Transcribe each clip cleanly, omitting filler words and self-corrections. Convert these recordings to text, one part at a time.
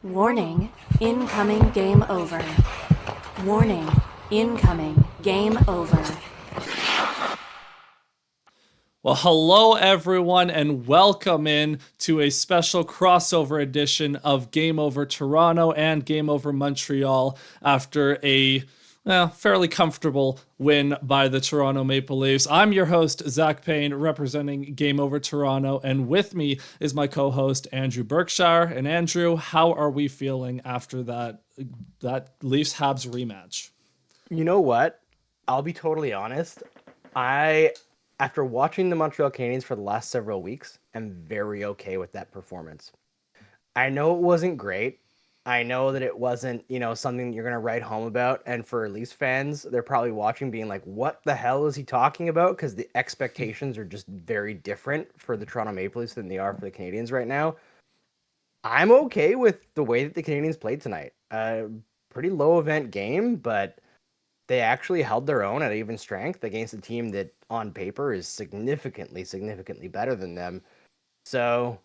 Warning, incoming game over. Warning, incoming game over. Well, hello everyone, and welcome in to a special crossover edition of Game Over Toronto and Game Over Montreal after a fairly comfortable win by the Toronto Maple Leafs. I'm your host, Zach Payne, representing Game Over Toronto, and with me is my co-host, Andrew Berkshire. And Andrew, how are we feeling after that Leafs-Habs rematch? You know what? I'll be totally honest. After watching the Montreal Canadiens for the last several weeks, am very okay with that performance. I know it wasn't great. I know that it wasn't, something you're going to write home about. And for Leafs fans, they're probably watching being like, what the hell is he talking about? Because the expectations are just very different for the Toronto Maple Leafs than they are for the Canadiens right now. I'm okay with the way that the Canadiens played tonight. Pretty low event game, but they actually held their own at even strength against a team that on paper is significantly better than them. So,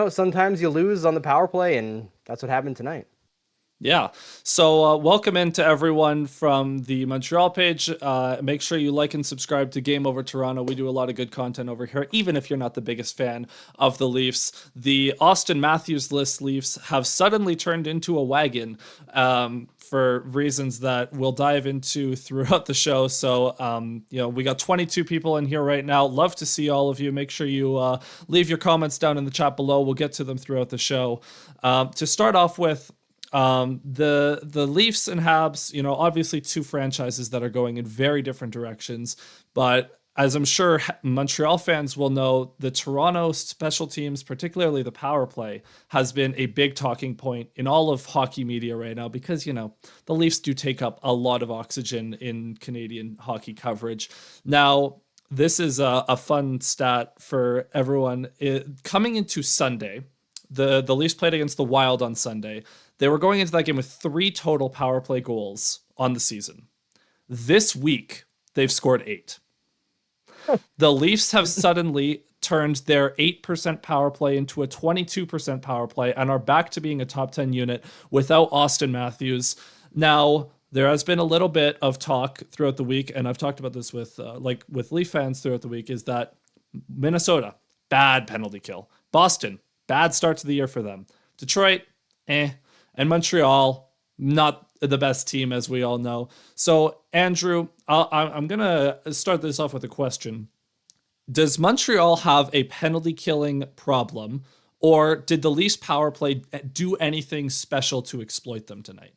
sometimes you lose on the power play, and that's what happened tonight. Yeah. So welcome in to everyone from the Montreal page. Make sure you like and subscribe to Game Over Toronto. We do a lot of good content over here, even if you're not the biggest fan of the Leafs. The Austin Matthews-less Leafs have suddenly turned into a wagon for reasons that we'll dive into throughout the show. So, we got 22 people in here right now. Love to see all of you. Make sure you leave your comments down in the chat below. We'll get to them throughout the show. To start off with, the Leafs and Habs, obviously two franchises that are going in very different directions, but as I'm sure Montreal fans will know, the Toronto special teams, particularly the power play, has been a big talking point in all of hockey media right now because, the Leafs do take up a lot of oxygen in Canadian hockey coverage. Now, this is a fun stat for everyone. Coming into Sunday, the Leafs played against the Wild on Sunday. They were going into that game with 3 total power play goals on the season. This week, they've scored 8. The Leafs have suddenly turned their 8% power play into a 22% power play and are back to being a top 10 unit without Austin Matthews. Now, there has been a little bit of talk throughout the week, and I've talked about this with Leaf fans throughout the week, is that Minnesota, bad penalty kill. Boston, bad start to the year for them. Detroit, and Montreal, not the best team, as we all know. So, Andrew, I'm going to start this off with a question. Does Montreal have a penalty killing problem, or did the Leafs power play do anything special to exploit them tonight?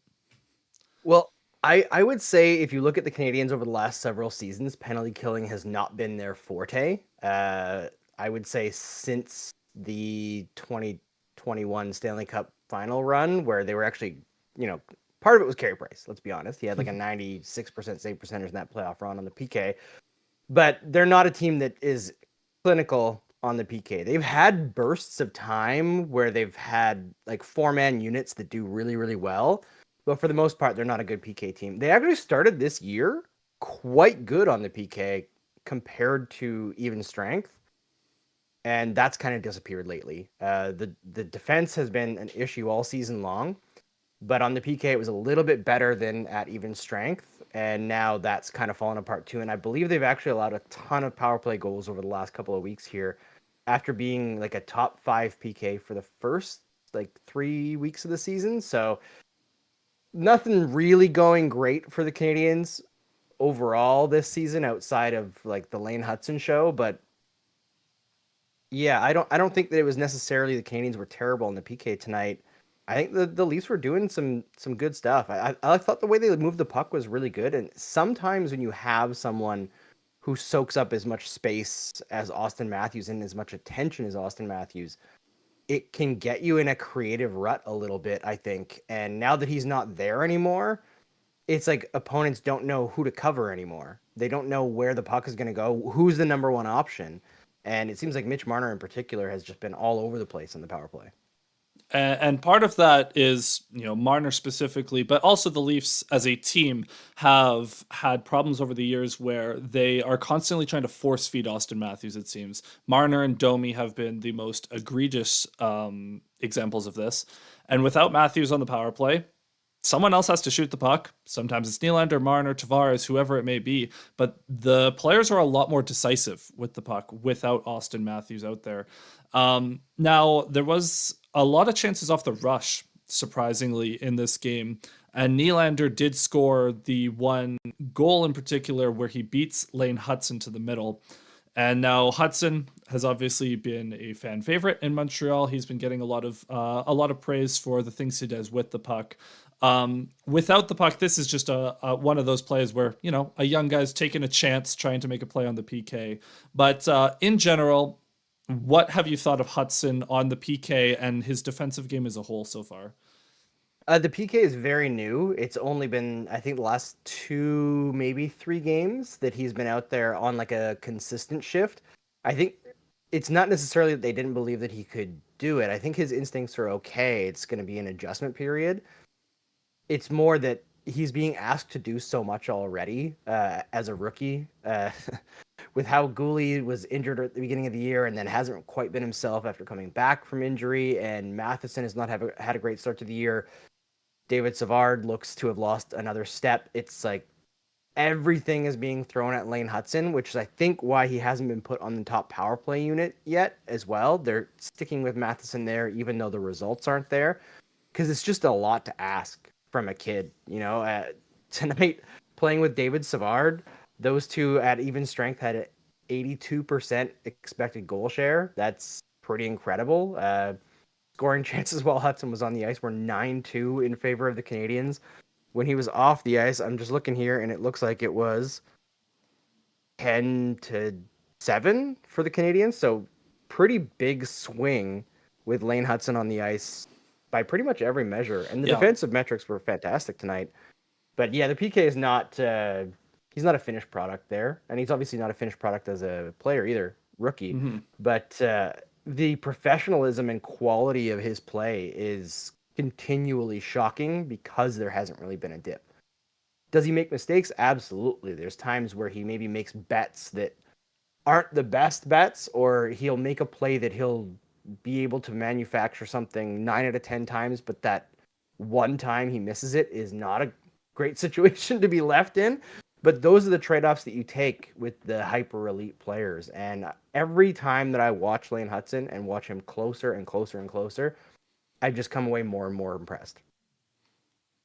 Well, I would say if you look at the Canadiens over the last several seasons, penalty killing has not been their forte. I would say since the 2021 Stanley Cup final run, where they were actually, part of it was Carey Price. Let's be honest. He had like a 96% save percentage in that playoff run on the PK. But they're not a team that is clinical on the PK. They've had bursts of time where they've had like 4-man units that do really, really well. But for the most part, they're not a good PK team. They actually started this year quite good on the PK compared to even strength. And that's kind of disappeared lately. The defense has been an issue all season long, but on the PK it was a little bit better than at even strength, and now that's kind of fallen apart too. And I believe they've actually allowed a ton of power play goals over the last couple of weeks here, after being like a top 5 PK for the first like 3 weeks of the season. So nothing really going great for the Canadiens overall this season outside of like the Lane Hudson show, but yeah, I don't think that it was necessarily the Canadiens were terrible in the PK tonight. I think the Leafs were doing some good stuff. I thought the way they moved the puck was really good. And sometimes when you have someone who soaks up as much space as Austin Matthews and as much attention as Austin Matthews, it can get you in a creative rut a little bit, I think. And now that he's not there anymore, it's like opponents don't know who to cover anymore. They don't know where the puck is going to go, who's the number one option. And it seems like Mitch Marner in particular has just been all over the place in the power play. And part of that is, Marner specifically, but also the Leafs as a team have had problems over the years where they are constantly trying to force feed Austin Matthews, it seems. Marner and Domi have been the most egregious examples of this. And without Matthews on the power play, someone else has to shoot the puck. Sometimes it's Nylander, Marner, Tavares, whoever it may be. But the players are a lot more decisive with the puck without Austin Matthews out there. Now, there was a lot of chances off the rush, surprisingly, in this game. And Nylander did score the one goal in particular where he beats Lane Hutson to the middle. And now Hudson has obviously been a fan favorite in Montreal. He's been getting a lot of praise for the things he does with the puck. Without the puck, this is just a one of those plays where, a young guy's taking a chance trying to make a play on the PK. But in general, what have you thought of Hudson on the PK and his defensive game as a whole so far? The PK is very new. It's only been, I think, the last 2, maybe 3 games that he's been out there on like a consistent shift. I think it's not necessarily that they didn't believe that he could do it. I think his instincts are okay. It's going to be an adjustment period. It's more that he's being asked to do so much already as a rookie. With how Gooley was injured at the beginning of the year and then hasn't quite been himself after coming back from injury, and Matheson has not had a great start to the year. David Savard looks to have lost another step. It's like everything is being thrown at Lane Hutson, which is, I think, why he hasn't been put on the top power play unit yet as well. They're sticking with Matheson there, even though the results aren't there, because it's just a lot to ask from a kid. Tonight, playing with David Savard, those two at even strength had an 82% expected goal share. That's pretty incredible. Scoring chances while Hudson was on the ice were 9-2 in favor of the Canadiens. When he was off the ice, I'm just looking here, and it looks like it was 10-7 for the Canadiens. So pretty big swing with Lane Hutson on the ice by pretty much every measure. And the defensive metrics were fantastic tonight. But yeah, the PK is not... he's not a finished product there, and he's obviously not a finished product as a player either, rookie. Mm-hmm. But the professionalism and quality of his play is continually shocking because there hasn't really been a dip. Does he make mistakes? Absolutely. There's times where he maybe makes bets that aren't the best bets, or he'll make a play that he'll be able to manufacture something 9 out of 10 times, but that one time he misses it is not a great situation to be left in. But those are the trade-offs that you take with the hyper-elite players. And every time that I watch Lane Hutson and watch him closer and closer and closer, I just come away more and more impressed.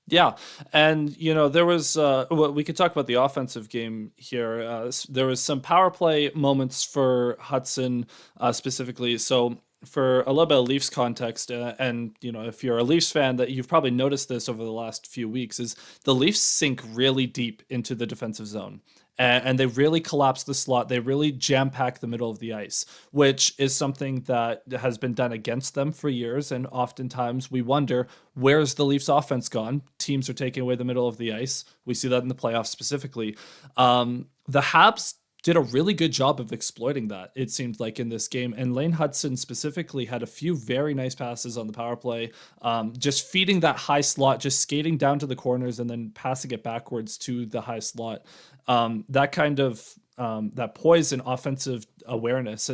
Yeah, and there was we could talk about the offensive game here. There was some power play moments for Hudson specifically. So for a little bit of Leafs context, and if you're a Leafs fan, that you've probably noticed this over the last few weeks, is the Leafs sink really deep into the defensive zone. And they really collapse the slot. They really jam-pack the middle of the ice, which is something that has been done against them for years. And oftentimes we wonder, where's the Leafs offense gone? Teams are taking away the middle of the ice. We see that in the playoffs specifically. The Habs did a really good job of exploiting that, it seemed like, in this game. And Lane Hutson specifically had a few very nice passes on the power play, just feeding that high slot, just skating down to the corners and then passing it backwards to the high slot. That kind of that poise and offensive awareness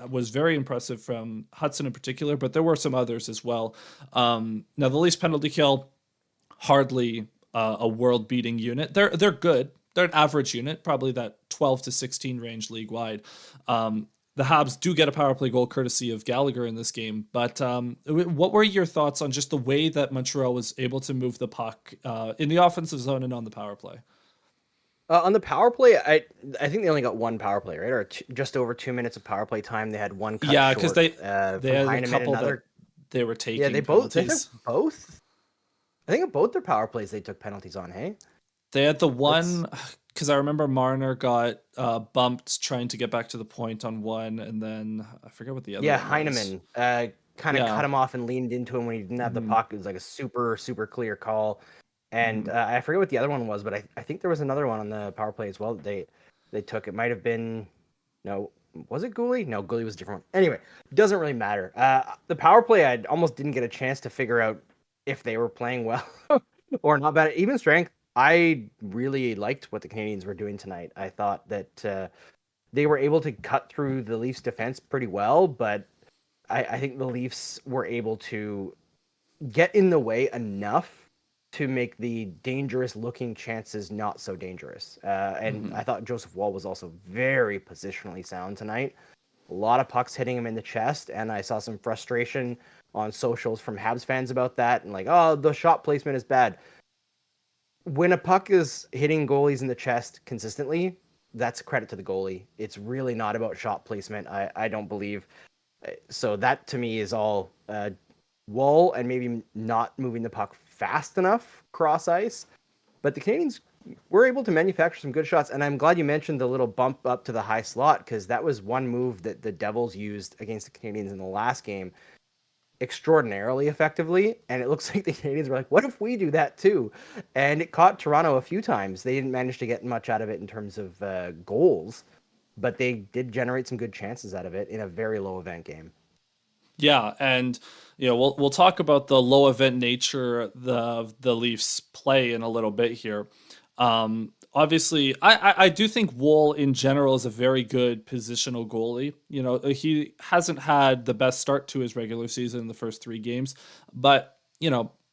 was very impressive from Hudson in particular, but there were some others as well. Now, the Leafs penalty kill, hardly a world-beating unit. They're good. They're an average unit, probably that 12 to 16 range league-wide. The Habs do get a power play goal courtesy of Gallagher in this game. But what were your thoughts on just the way that Montreal was able to move the puck in the offensive zone and on the power play? On the power play, I think they only got one power play, right? Or just over 2 minutes of power play time. They had one cut short. Because they had a couple that they were taking. Yeah, they both. I think at both their power plays they took penalties on. Hey, they had the one, because I remember Marner got bumped trying to get back to the point on one, and then I forget what the other. Yeah, Heineman kind of cut him off and leaned into him when he didn't have the puck. It was like a super clear call. And I forget what the other one was, but I think there was another one on the power play as well that they took. It might have been, no, Was it Goalie? No, Goalie was a different one. Anyway, doesn't really matter. The power play, I almost didn't get a chance to figure out if they were playing well or not bad. Even strength, I really liked what the Canadians were doing tonight. I thought that they were able to cut through the Leafs defense pretty well, but I think the Leafs were able to get in the way enough to make the dangerous looking chances not so dangerous. And I thought Joseph Wall was also very positionally sound tonight. A lot of pucks hitting him in the chest, and I saw some frustration on socials from Habs fans about that, and like, oh, the shot placement is bad. When a puck is hitting goalies in the chest consistently, that's a credit to the goalie. It's really not about shot placement, I don't believe. So that to me is all Wall and maybe not moving the puck fast enough cross ice. But the Canadians were able to manufacture some good shots. And I'm glad you mentioned the little bump up to the high slot, because that was one move that the Devils used against the Canadians in the last game extraordinarily effectively. And it looks like the Canadians were like, what if we do that too? And it caught Toronto a few times. They didn't manage to get much out of it in terms of goals, but they did generate some good chances out of it in a very low event game. Yeah, and we'll talk about the low event nature the Leafs play in a little bit here. Obviously, I do think Wool in general is a very good positional goalie. He hasn't had the best start to his regular season in the first 3 games, but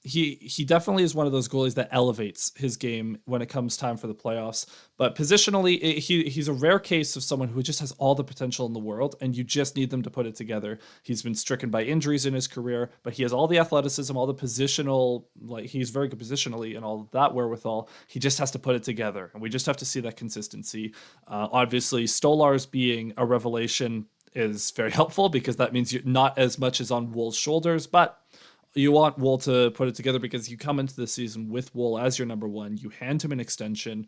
he definitely is one of those goalies that elevates his game when it comes time for the playoffs. But positionally, he's a rare case of someone who just has all the potential in the world, and you just need them to put it together. He's been stricken by injuries in his career, but he has all the athleticism, all the positional, like he's very good positionally and all of that wherewithal. He just has to put it together, and we just have to see that consistency. Obviously, Stolarz being a revelation is very helpful, because that means not as much as on Wool's shoulders, but you want Wool to put it together, because you come into the season with Wool as your number one. You hand him an extension.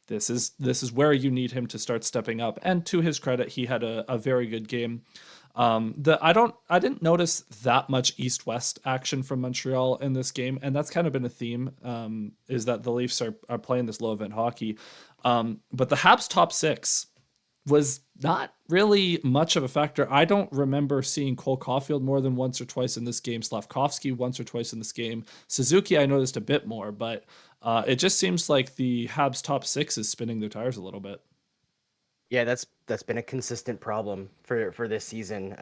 This is where you need him to start stepping up. And to his credit, he had a very good game. I didn't notice that much East-West action from Montreal in this game, and that's kind of been a theme. Is that the Leafs are playing this low event hockey, but the Habs top 6 was not really much of a factor. I don't remember seeing Cole Caulfield more than once or twice in this game. Slavkovsky once or twice in this game. Suzuki I noticed a bit more, but it just seems like the Habs top 6 is spinning their tires a little bit. Yeah, that's been a consistent problem for this season.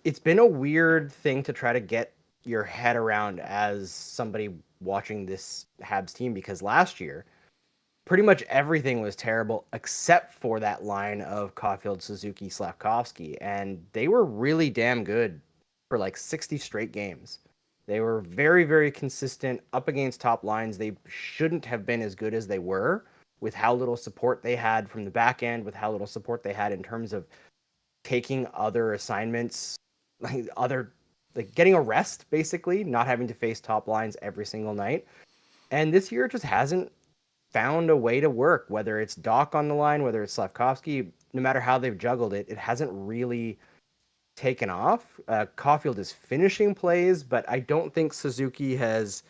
It's been a weird thing to try to get your head around as somebody watching this Habs team, because last year pretty much everything was terrible except for that line of Caulfield, Suzuki, Slavkovsky, and they were really damn good for like 60 straight games. They were very, very consistent up against top lines. They shouldn't have been as good as they were, with how little support they had from the back end, with how little support they had in terms of taking other assignments, like getting a rest, basically, not having to face top lines every single night. And this year it just hasn't found a way to work, whether it's Doc on the line, whether it's Slavkovsky. No matter how they've juggled it, it hasn't really taken off. Caulfield is finishing plays, but I don't think Suzuki has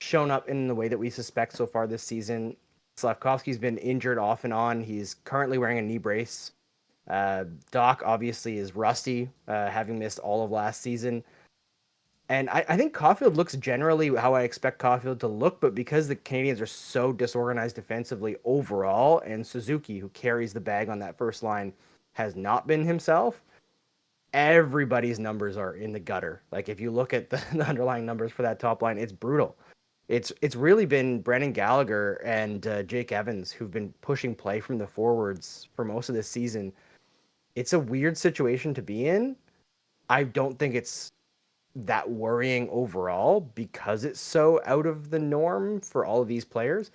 shown up in the way that we suspect so far this season. Slavkovsky's been injured off and on. He's currently wearing a knee brace. Doc obviously is rusty, having missed all of last season. And I think Caulfield looks generally how I expect Caulfield to look, but because the Canadians are so disorganized defensively overall, and Suzuki, who carries the bag on that first line, has not been himself, everybody's numbers are in the gutter. Like, if you look at the underlying numbers for that top line, it's brutal. It's really been Brendan Gallagher and Jake Evans who've been pushing play from the forwards for most of this season. It's a weird situation to be in. I don't think it's that worrying overall, because it's so out of the norm for all of these players.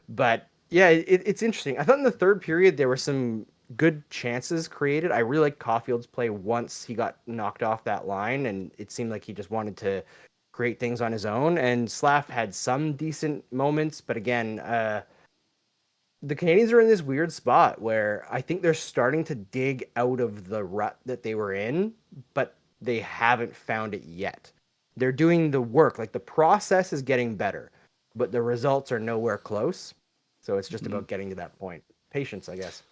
But yeah, it's interesting. I thought in the third period there were some good chances created. I really liked Caulfield's play once he got knocked off that line, and it seemed like he just wanted to create things on his own. And Slav had some decent moments, but again, the Canadians are in this weird spot where I think they're starting to dig out of the rut that they were in, but they haven't found it yet. They're doing the work, like the process is getting better, but the results are nowhere close. So it's just about getting to that point. Patience, I guess.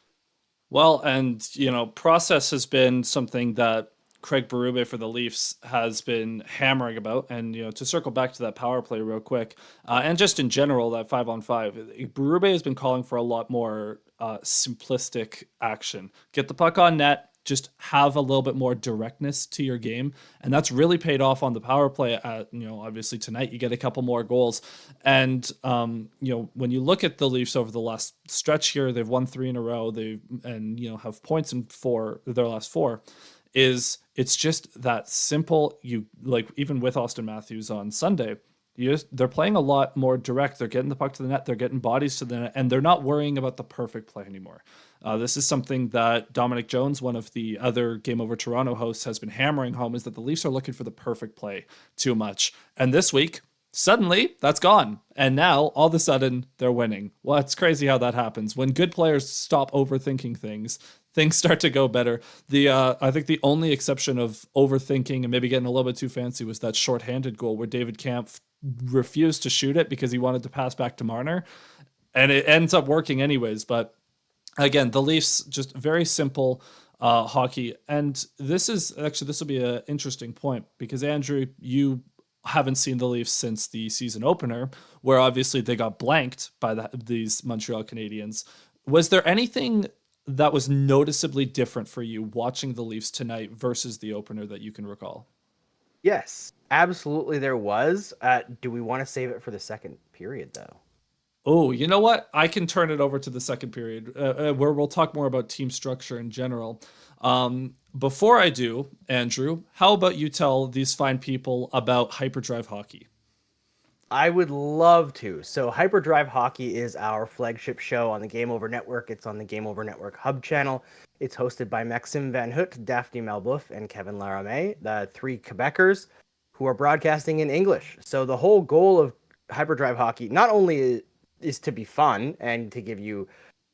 Well, and process has been something that Craig Berube for the Leafs has been hammering about. And to circle back to that power play real quick, and just in general, that 5-on-5, Berube has been calling for a lot more simplistic action. Get the puck on net. Just have a little bit more directness to your game, and that's really paid off on the power play. Obviously tonight you get a couple more goals, and when you look at the Leafs over the last stretch here, they've won 3 in a row. Have points in their last four. It's just that simple. You like even with Austin Matthews on Sunday, they're playing a lot more direct. They're getting the puck to the net. They're getting bodies to the net, and they're not worrying about the perfect play anymore. This is something that Dominic Jones, one of the other Game Over Toronto hosts, has been hammering home: is that the Leafs are looking for the perfect play too much. And this week, suddenly, that's gone. And now, all of a sudden, they're winning. Well, it's crazy how that happens. When good players stop overthinking things start to go better. I think the only exception of overthinking and maybe getting a little bit too fancy was that shorthanded goal where David Kampf refused to shoot it because he wanted to pass back to Marner, and it ends up working anyways. But again, the Leafs just very simple hockey, and this will be an interesting point because Andrew, you haven't seen the Leafs since the season opener, where obviously they got blanked by these Montreal Canadiens. Was there anything that was noticeably different for you watching the Leafs tonight versus the opener that you can recall? Yes, absolutely there was. Do we want to save it for the second period, though? Oh, you know what? I can turn it over to the second period, where we'll talk more about team structure in general. Before I do, Andrew, how about you tell these fine people about Hyperdrive Hockey? I would love to. So Hyperdrive Hockey is our flagship show on the Game Over Network. It's on the Game Over Network Hub channel. It's hosted by Maxime Van Hout, Daphne Malbouf, and Kevin Laramé, the 3 Quebecers who are broadcasting in English. So the whole goal of Hyperdrive Hockey not only is to be fun and to give you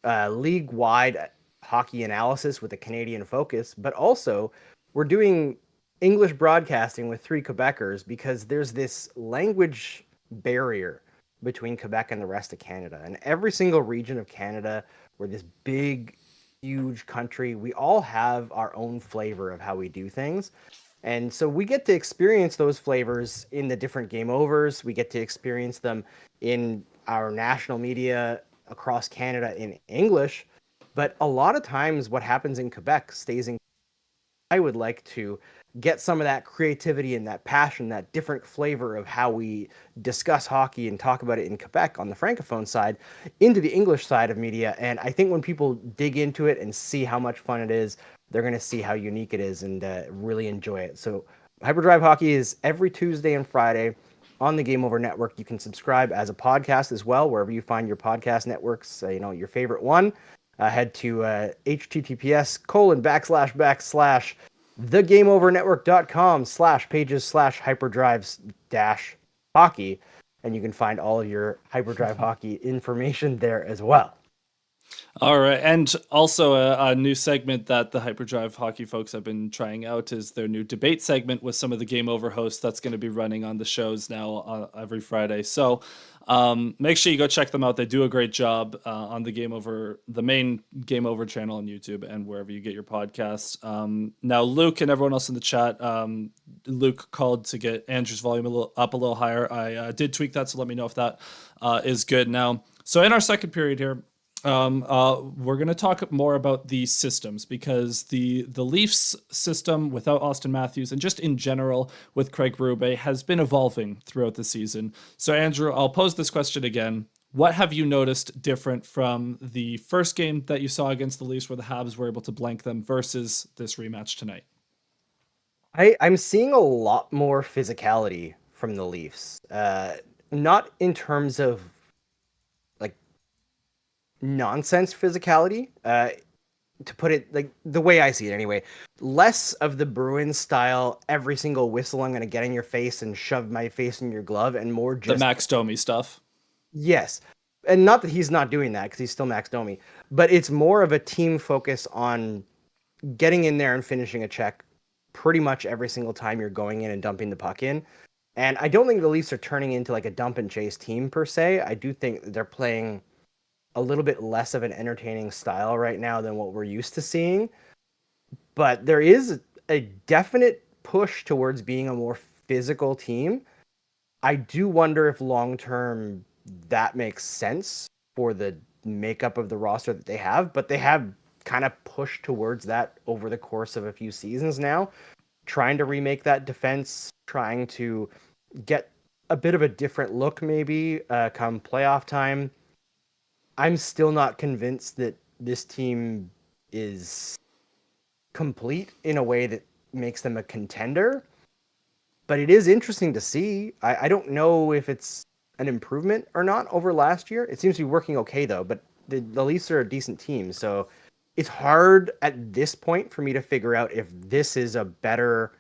league-wide hockey analysis with a Canadian focus, but also we're doing English broadcasting with 3 Quebecers because there's this language barrier between Quebec and the rest of Canada. And every single region of Canada, we're this big, huge country. We all have our own flavor of how we do things. And so we get to experience those flavors in the different game overs. We get to experience them in our national media across Canada in English. But a lot of times what happens in Quebec stays in. I would like to get some of that creativity and that passion, that different flavor of how we discuss hockey and talk about it in Quebec on the Francophone side into the English side of media. And I think when people dig into it and see how much fun it is, they're going to see how unique it is and really enjoy it. So Hyperdrive Hockey is every Tuesday and Friday on the Game Over Network. You can subscribe as a podcast as well, wherever you find your podcast networks, your favorite one. Head to https:// thegameovernetwork.com/pages/hyperdrives-hockey, and you can find all of your Hyperdrive Hockey information there as well. All right, and also a new segment that the Hyperdrive Hockey folks have been trying out is their new debate segment with some of the Game Over hosts that's going to be running on the shows now every Friday. So make sure you go check them out. They do a great job on the main Game Over channel on YouTube and wherever you get your podcasts. Now, Luke and everyone else in the chat, Luke called to get Andrew's volume up a little higher. I did tweak that, so let me know if that is good now. So in our second period here, we're going to talk more about the systems because the Leafs system without Austin Matthews and just in general with Craig Berube has been evolving throughout the season. So Andrew, I'll pose this question again. What have you noticed different from the first game that you saw against the Leafs where the Habs were able to blank them versus this rematch tonight? I'm seeing a lot more physicality from the Leafs. Not in terms of nonsense physicality, to put it like the way I see it anyway. Less of the Bruins style, every single whistle I'm going to get in your face and shove my face in your glove, and more just the Max Domi stuff. Yes. And not that he's not doing that because he's still Max Domi, but it's more of a team focus on getting in there and finishing a check pretty much every single time you're going in and dumping the puck in. And I don't think the Leafs are turning into like a dump and chase team per se. I do think they're playing a little bit less of an entertaining style right now than what we're used to seeing. But there is a definite push towards being a more physical team. I do wonder if long term that makes sense for the makeup of the roster that they have, but they have kind of pushed towards that over the course of a few seasons now, trying to remake that defense, trying to get a bit of a different look maybe come playoff time. I'm still not convinced that this team is complete in a way that makes them a contender, but it is interesting to see. I don't know if it's an improvement or not over last year. It seems to be working okay though, but the Leafs are a decent team, so it's hard at this point for me to figure out if this is a better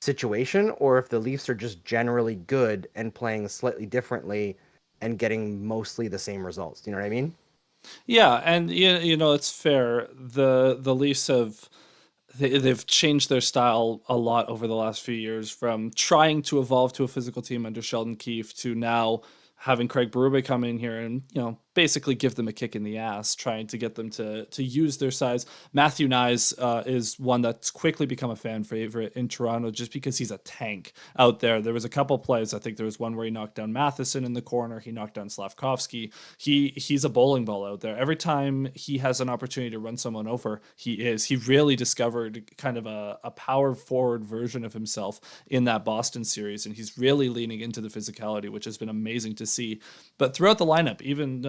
situation or if the Leafs are just generally good and playing slightly differently and getting mostly the same results. Do you know what I mean? Yeah, and you know it's fair. The Leafs have they've changed their style a lot over the last few years, from trying to evolve to a physical team under Sheldon Keefe to now having Craig Berube come in here and basically give them a kick in the ass, trying to get them to use their size. Matthew Nyes is one that's quickly become a fan favorite in Toronto just because he's a tank out there. There was a couple plays. I think there was one where he knocked down Matheson in the corner. He knocked down Slavkovsky. He's a bowling ball out there. Every time he has an opportunity to run someone over, he is. He really discovered kind of a power forward version of himself in that Boston series, and he's really leaning into the physicality, which has been amazing to see. But throughout the lineup, even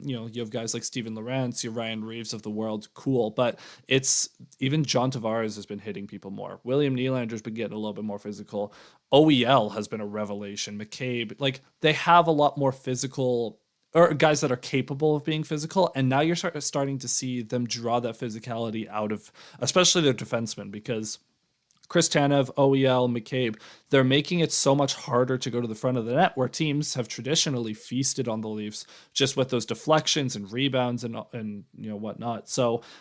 you have guys like Steven Lorentz, your Ryan Reeves of the world, cool. But it's even John Tavares has been hitting people more. William Nylander's been getting a little bit more physical. OEL has been a revelation. McCabe, like they have a lot more physical or guys that are capable of being physical, and now you're starting to see them draw that physicality out of especially their defensemen, because Chris Tanev, OEL, McCabe, they're making it so much harder to go to the front of the net, where teams have traditionally feasted on the Leafs just with those deflections and rebounds and whatnot.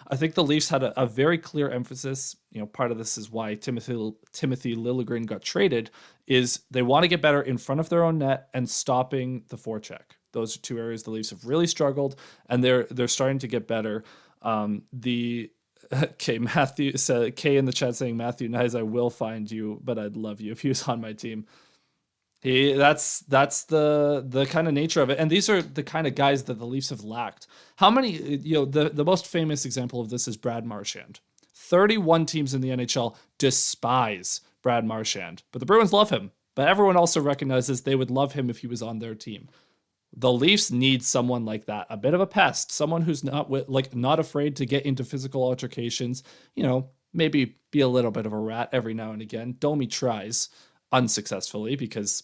I think the Leafs had a very clear emphasis. Part of this is why Timothy Liljegren got traded, is they want to get better in front of their own net and stopping the forecheck. Those are two areas the Leafs have really struggled, and they're starting to get better. The Okay, Matthew said, K in the chat saying, Matthew Nyes, I will find you, but I'd love you if he was on my team. That's the kind of nature of it, and these are the kind of guys that the Leafs have lacked. How many? The most famous example of this is Brad Marchand. 31 teams in the NHL despise Brad Marchand, but the Bruins love him. But everyone also recognizes they would love him if he was on their team. The Leafs need someone like that, a bit of a pest, someone who's not afraid to get into physical altercations. Maybe be a little bit of a rat every now and again. Domi tries unsuccessfully because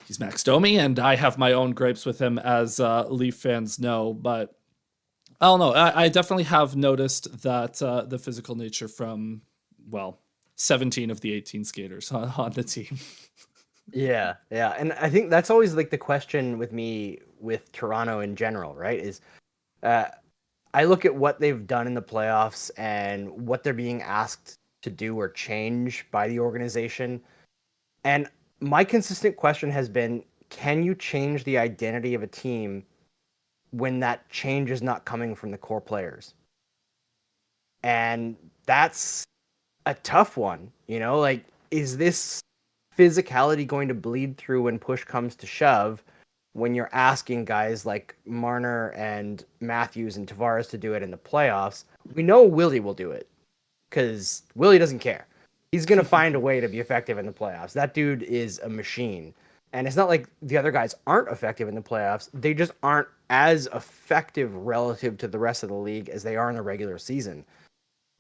he's Max Domi, and I have my own gripes with him, as Leaf fans know. But I don't know. I definitely have noticed that the physical nature from 17 of the 18 skaters on the team. Yeah, yeah. And I think that's always like the question with me with Toronto in general, right? Is I look at what they've done in the playoffs and what they're being asked to do or change by the organization. And my consistent question has been, can you change the identity of a team when that change is not coming from the core players? And that's a tough one, like, is this physicality going to bleed through when push comes to shove, when you're asking guys like Marner and Matthews and Tavares to do it in the playoffs? We know Willie will do it because Willie doesn't care. He's going to find a way to be effective in the playoffs. That dude is a machine. And it's not like the other guys aren't effective in the playoffs. They just aren't as effective relative to the rest of the league as they are in the regular season.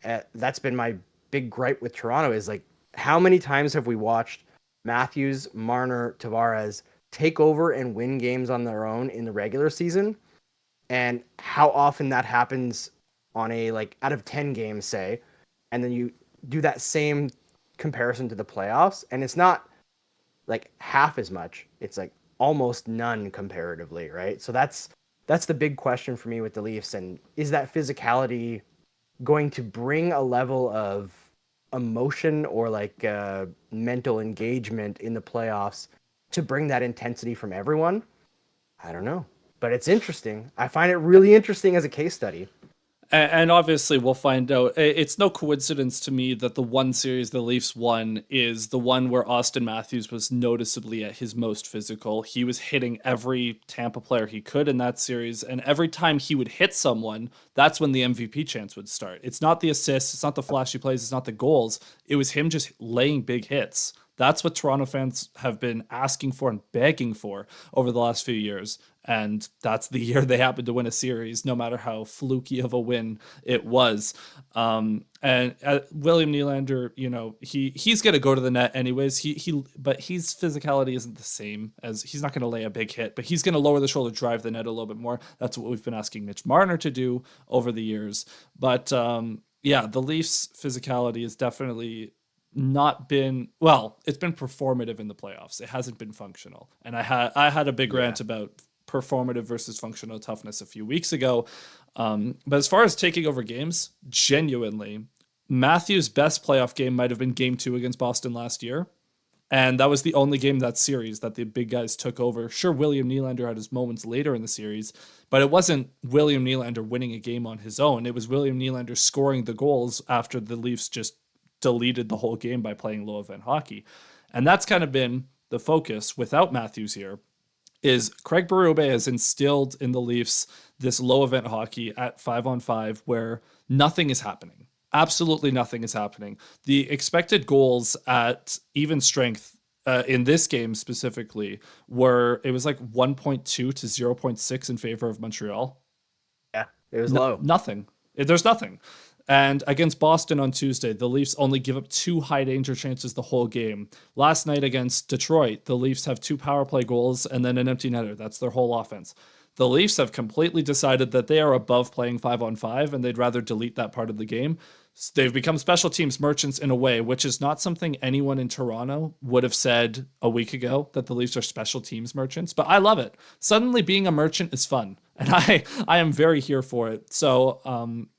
That's been my big gripe with Toronto, is like, how many times have we watched Matthews, Marner, Tavares take over and win games on their own in the regular season, and how often that happens on a, like, out of 10 games, say, and then you do that same comparison to the playoffs, and it's not like half as much. It's like almost none comparatively, right? So that's the big question for me with the Leafs. And is that physicality going to bring a level of emotion or like mental engagement in the playoffs to bring that intensity from everyone? I don't know. But it's interesting. I find it really interesting as a case study. And obviously, we'll find out. It's no coincidence to me that the one series the Leafs won is the one where Austin Matthews was noticeably at his most physical. He was hitting every Tampa player he could in that series. And every time he would hit someone, that's when the MVP chance would start. It's not the assists, it's not the flashy plays, it's not the goals. It was him just laying big hits. That's what Toronto fans have been asking for and begging for over the last few years. And that's the year they happened to win a series, no matter how fluky of a win it was. And William Nylander, he's going to go to the net anyways. But his physicality isn't the same as he's not going to lay a big hit, but he's going to lower the shoulder, drive the net a little bit more. That's what we've been asking Mitch Marner to do over the years. But the Leafs' physicality is definitely not been it's been performative in the playoffs. It hasn't been functional. And I had a big rant about performative versus functional toughness a few weeks ago. But as far as taking over games, genuinely, Matthews' best playoff game might have been game 2 against Boston last year. And that was the only game that series that the big guys took over. Sure, William Nylander had his moments later in the series, but it wasn't William Nylander winning a game on his own. It was William Nylander scoring the goals after the Leafs just deleted the whole game by playing low event hockey. And that's kind of been the focus without Matthews here, is Craig Berube has instilled in the Leafs this low event hockey at 5-on-5 where nothing is happening. Absolutely nothing is happening. The expected goals at even strength in this game specifically it was like 1.2 to 0.6 in favor of Montreal. Yeah, it was low. Nothing. There's nothing. And against Boston on Tuesday, the Leafs only give up 2 high danger chances the whole game. Last night against Detroit, the Leafs have 2 power play goals and then an empty netter. That's their whole offense. The Leafs have completely decided that they are above playing 5-on-5 and they'd rather delete that part of the game. They've become special teams merchants in a way, which is not something anyone in Toronto would have said a week ago, that the Leafs are special teams merchants. But I love it. Suddenly being a merchant is fun. And I am very here for it. So,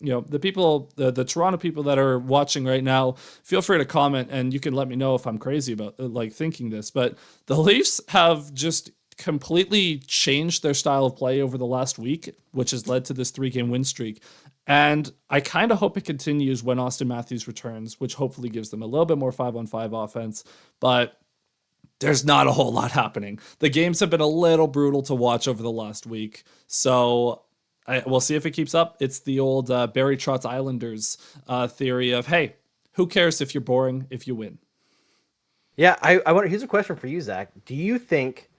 the people, the Toronto people that are watching right now, feel free to comment and you can let me know if I'm crazy about thinking this. But the Leafs have just completely changed their style of play over the last week, which has led to this 3-game win streak. And I kind of hope it continues when Austin Matthews returns, which hopefully gives them a little bit more 5-on-5 offense. But there's not a whole lot happening. The games have been a little brutal to watch over the last week. So we'll see if it keeps up. It's the old Barry Trotz Islanders theory of, hey, who cares if you're boring if you win? Yeah, I wonder, here's a question for you, Zach. Do you think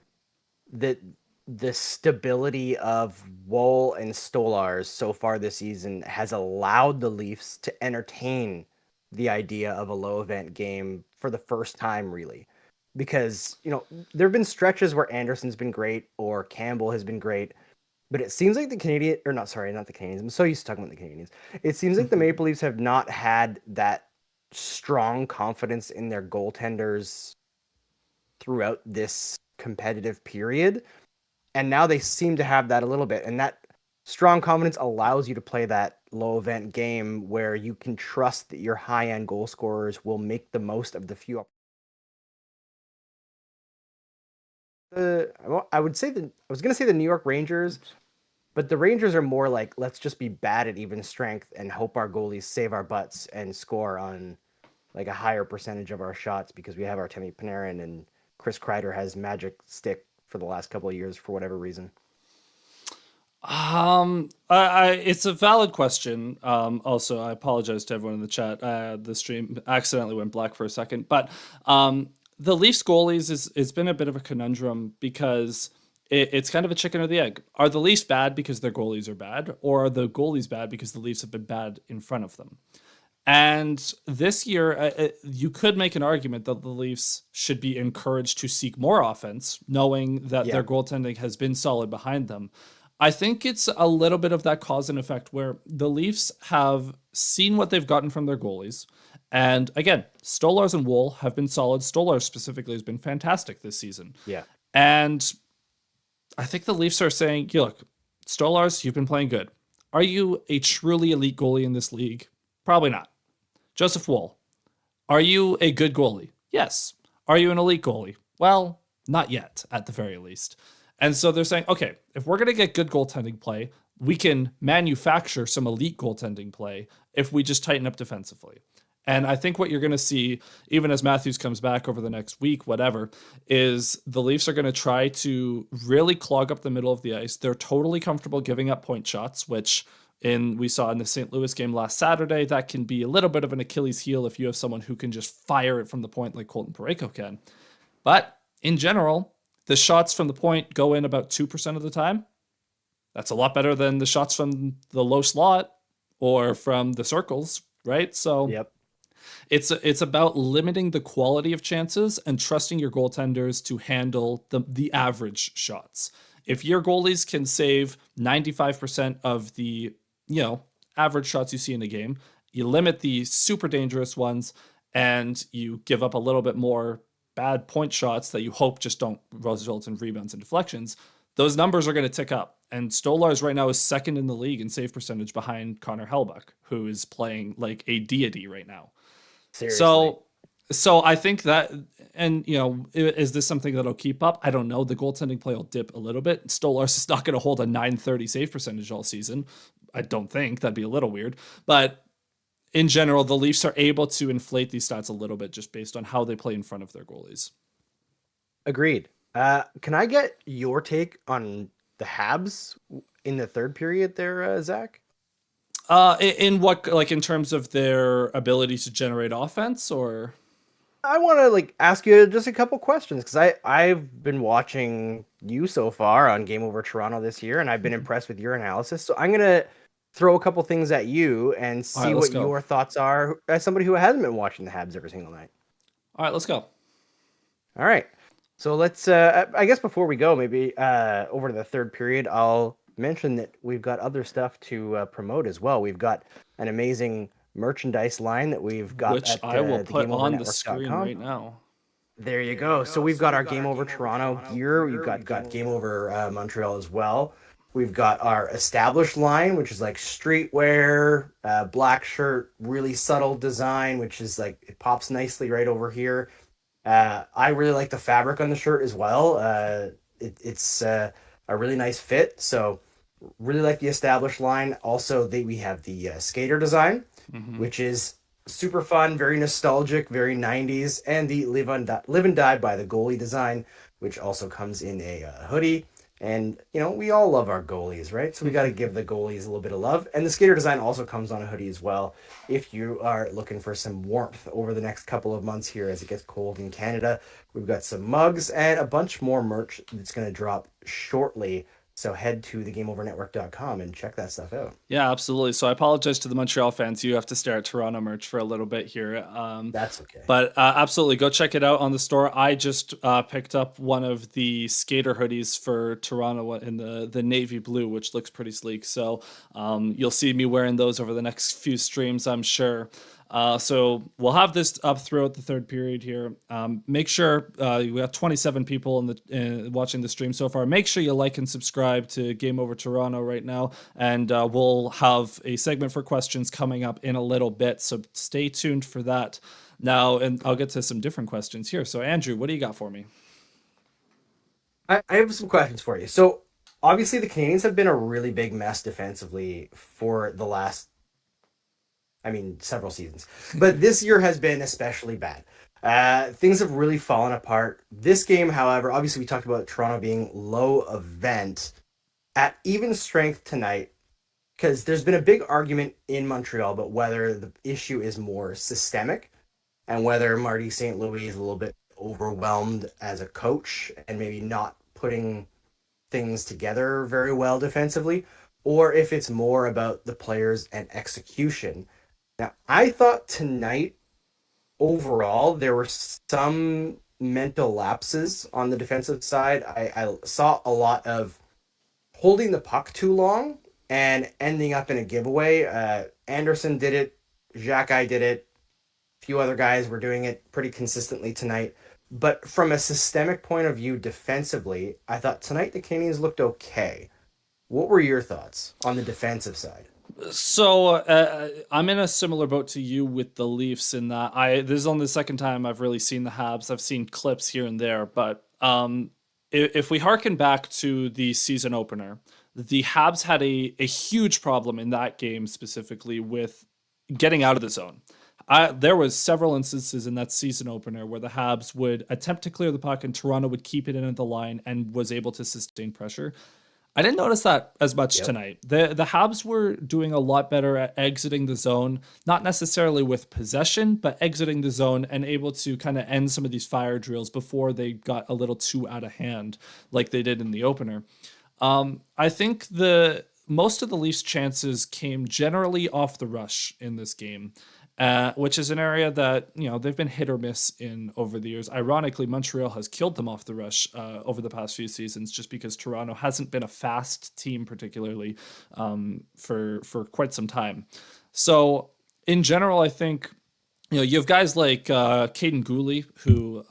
that the stability of Woll and Stolarz so far this season has allowed the Leafs to entertain the idea of a low event game for the first time, really? Because, there have been stretches where Anderson's been great or Campbell has been great, but it seems like not the Canadiens. I'm so used to talking about the Canadiens. It seems like the Maple Leafs have not had that strong confidence in their goaltenders throughout this competitive period. And now they seem to have that a little bit. And that strong confidence allows you to play that low event game where you can trust that your high end goal scorers will make the most of the few. I was going to say the New York Rangers, but the Rangers are more like, let's just be bad at even strength and hope our goalies save our butts and score on like a higher percentage of our shots because we have Artemi Panarin and Chris Kreider has magic stick for the last couple of years for whatever reason. It's a valid question. Also, I apologize to everyone in the chat. The stream accidentally went black for a second, but the Leafs goalies it's been a bit of a conundrum because it's kind of a chicken or the egg. Are the Leafs bad because their goalies are bad, or are the goalies bad because the Leafs have been bad in front of them? And this year, you could make an argument that the Leafs should be encouraged to seek more offense, knowing that their goaltending has been solid behind them. I think it's a little bit of that cause and effect where the Leafs have seen what they've gotten from their goalies. And again, Stolarz and Woll have been solid. Stolarz specifically has been fantastic this season. Yeah. And I think the Leafs are saying, look, Stolarz, you've been playing good. Are you a truly elite goalie in this league? Probably not. Joseph Woll, are you a good goalie? Yes. Are you an elite goalie? Well, not yet, at the very least. And so they're saying, okay, if we're going to get good goaltending play, we can manufacture some elite goaltending play if we just tighten up defensively. And I think what you're going to see, even as Matthews comes back over the next week, whatever, is the Leafs are going to try to really clog up the middle of the ice. They're totally comfortable giving up point shots, which we saw in the St. Louis game last Saturday. That can be a little bit of an Achilles heel if you have someone who can just fire it from the point like Colton Parayko can. But in general, the shots from the point go in about 2% of the time. That's a lot better than the shots from the low slot or from the circles, right? So Yep. it's about limiting the quality of chances and trusting your goaltenders to handle the average shots. If your goalies can save 95% of the, average shots you see in a game, you limit the super dangerous ones and you give up a little bit more bad point shots that you hope just don't result in rebounds and deflections, those numbers are going to tick up. And Stolarz right now is second in the league in save percentage behind Connor Hellebuyck, who is playing like a deity right now. Seriously. So I think that, and is this something that'll keep up? I don't know. The goaltending play will dip a little bit. Stolarz is not going to hold a 930 save percentage all season. I don't think. That'd be a little weird. But in general, the Leafs are able to inflate these stats a little bit just based on how they play in front of their goalies. Agreed. Can I get your take on the Habs in the third period there, Zach? In what, like in terms of their ability to generate offense, or? I want to ask you just a couple questions because I've been watching you so far on Game Over Toronto this year, and I've been impressed with your analysis. So I'm gonna throw a couple things at you and see what your thoughts are as somebody who hasn't been watching the Habs every single night. All right, let's go. All right. So let's, I guess before we go, maybe over to the third period, I'll mention that we've got other stuff to promote as well. We've got an amazing merchandise line that we've got, which at, I will put on the GameOverNetwork.com. screen right now. There you go. So we've got our Game Over Toronto gear. We've got Game Over Montreal as well. We've got our established line, which is like streetwear, black shirt, really subtle design, which is like, it pops nicely right over here. I really like the fabric on the shirt as well. It's a really nice fit. So really like the established line. Also, we have the skater design, which is super fun, very nostalgic, very 90s, and the live and die by the goalie design, which also comes in a hoodie. And we all love our goalies, right? So we got to give the goalies a little bit of love. And the skater design also comes on a hoodie as well, if you are looking for some warmth over the next couple of months here as it gets cold in Canada. We've got some mugs and a bunch more merch that's going to drop shortly. So head to thegameovernetwork.com and check that stuff out. Yeah, absolutely. So I apologize to the Montreal fans. You have to stare at Toronto merch for a little bit here. That's okay. But absolutely, go check it out on the store. I just picked up one of the skater hoodies for Toronto in the navy blue, which looks pretty sleek. So you'll see me wearing those over the next few streams, I'm sure. So we'll have this up throughout the third period here. Make sure we got 27 people watching the stream so far. Make sure you like and subscribe to Game Over Toronto right now, and we'll have a segment for questions coming up in a little bit. So stay tuned for that. Now, and I'll get to some different questions here. So Andrew, what do you got for me? I have some questions for you. So obviously the Canadiens have been a really big mess defensively for the last, several seasons. But this year has been especially bad. Things have really fallen apart. This game, however, obviously we talked about Toronto being low event at even strength tonight, because there's been a big argument in Montreal about whether the issue is more systemic and whether Marty St. Louis is a little bit overwhelmed as a coach and maybe not putting things together very well defensively, or if it's more about the players and execution. Now, I thought tonight, overall, there were some mental lapses on the defensive side. I saw a lot of holding the puck too long and ending up in a giveaway. Anderson did it. Xhekaj did it. A few other guys were doing it pretty consistently tonight. But from a systemic point of view defensively, I thought tonight the Canadiens looked okay. What were your thoughts on the defensive side? So I'm in a similar boat to you with the Leafs in that this is only the second time I've really seen the Habs. I've seen clips here and there, but if we harken back to the season opener, the Habs had a huge problem in that game specifically with getting out of the zone. There was several instances in that season opener where the Habs would attempt to clear the puck and Toronto would keep it in at the line and was able to sustain pressure. I didn't notice that as much tonight. The Habs were doing a lot better at exiting the zone, not necessarily with possession, but exiting the zone and able to kind of end some of these fire drills before they got a little too out of hand, like they did in the opener. I think the most of the Leafs' chances came generally off the rush in this game, which is an area that they've been hit or miss in over the years. Ironically, Montreal has killed them off the rush over the past few seasons, just because Toronto hasn't been a fast team, particularly for quite some time. So in general, I think you have guys like Caden Gooley, who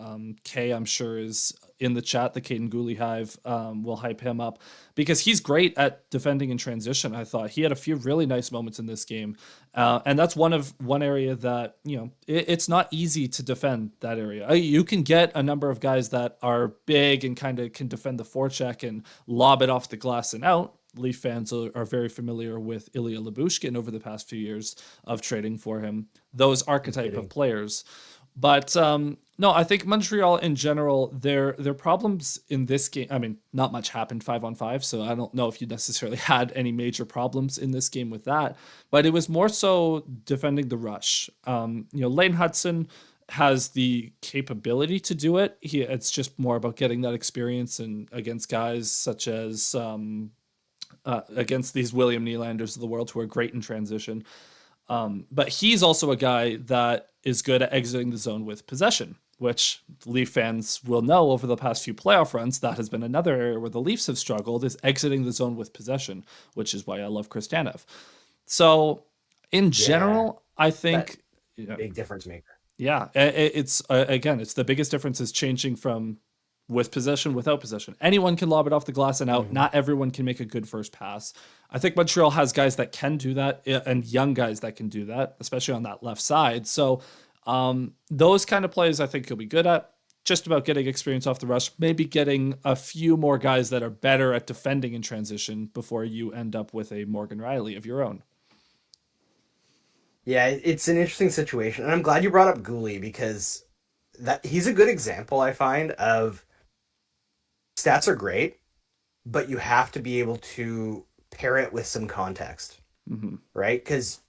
Kay, I'm sure, is in the chat. The Caden Gooley Hive will hype him up because he's great at defending in transition. I thought he had a few really nice moments in this game. And that's one area that, it's not easy to defend that area. You can get a number of guys that are big and kind of can defend the forecheck and lob it off the glass and out. Leaf fans are very familiar with Ilya Lyubushkin over the past few years of trading for him. Those archetype of players. But no, I think Montreal in general, their problems in this game, I mean, not much happened 5-on-5, so I don't know if you necessarily had any major problems in this game with that. But it was more so defending the rush. Lane Hudson has the capability to do it. It's just more about getting that experience and against guys such as against these William Nylanders of the world who are great in transition. But he's also a guy that is good at exiting the zone with possession, which Leaf fans will know over the past few playoff runs. That has been another area where the Leafs have struggled, is exiting the zone with possession, which is why I love Chris Tanev. So in general, I think big difference maker. Yeah, it's again, it's the biggest difference is changing from with possession, without possession. Anyone can lob it off the glass and out. Mm-hmm. Not everyone can make a good first pass. I think Montreal has guys that can do that and young guys that can do that, especially on that left side. So those kind of plays I think you'll be good at. Just about getting experience off the rush, maybe getting a few more guys that are better at defending in transition before you end up with a Morgan Riley of your own. Yeah, it's an interesting situation. And I'm glad you brought up Gooley because he's a good example, I find, of stats are great, but you have to be able to pair it with some context, right? Because,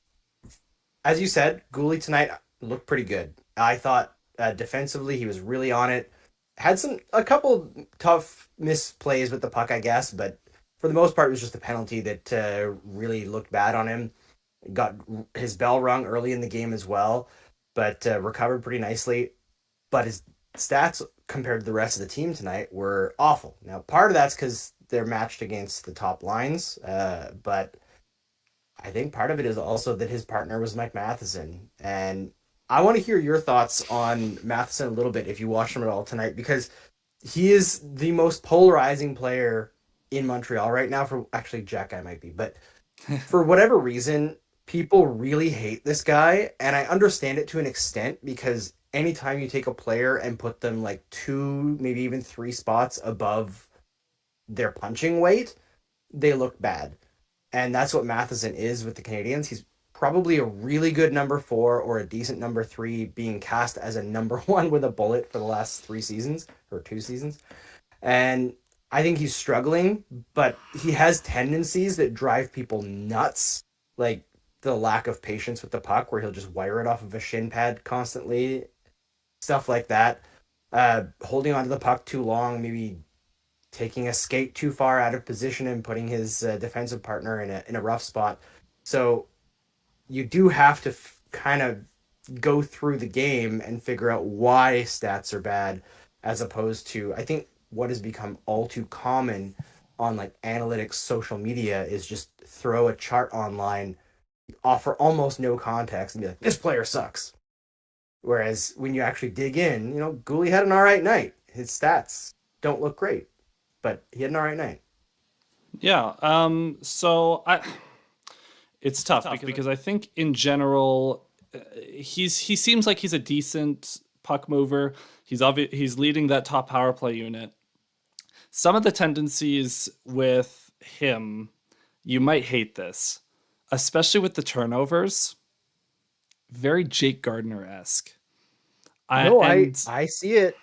as you said, Gooley tonight looked pretty good. I thought defensively he was really on it. Had a couple tough misplays with the puck, I guess, but for the most part, it was just a penalty that really looked bad on him. Got his bell rung early in the game as well, but recovered pretty nicely. But his stats compared to the rest of the team tonight were awful. Now, part of that's because they're matched against the top lines, but I think part of it is also that his partner was Mike Matheson. And I want to hear your thoughts on Matheson a little bit if you watched him at all tonight, because he is the most polarizing player in Montreal right now. Actually, Jack guy might be, but for whatever reason, people really hate this guy, and I understand it to an extent because anytime you take a player and put them like 2, maybe even 3 spots above their punching weight, they look bad. And that's what Matheson is with the Canadiens. He's probably a really good number 4 or a decent number 3 being cast as a number 1 with a bullet for the last 3 seasons or 2 seasons. And I think he's struggling, but he has tendencies that drive people nuts, like the lack of patience with the puck where he'll just wire it off of a shin pad constantly, stuff like that. Holding onto the puck too long, maybe taking a skate too far out of position and putting his defensive partner in a rough spot. So you do have to kind of go through the game and figure out why stats are bad, as opposed to, I think what has become all too common on like analytics, social media is just throw a chart online, offer almost no context and be like, this player sucks. Whereas when you actually dig in, Gooley had an all right night. His stats don't look great, but he had an all right night. Yeah. It's tough because I think in general, he seems like he's a decent puck mover. He's leading that top power play unit. Some of the tendencies with him, you might hate this, especially with the turnovers. Very Jake Gardner-esque. No, I And I see it.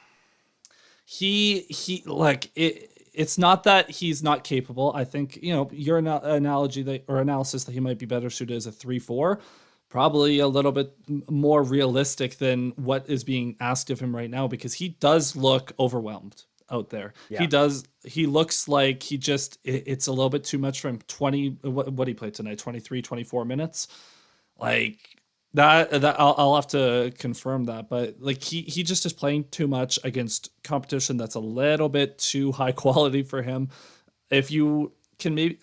he like it's not that he's not capable. I think, your analogy that or analysis that he might be better suited as a 3-4, probably a little bit more realistic than what is being asked of him right now, because he does look overwhelmed out there. Yeah. He looks like it's a little bit too much for him. 20 what he played tonight, 23, 24 minutes. Like that I'll have to confirm that, but like he just is playing too much against competition that's a little bit too high quality for him. If you can maybe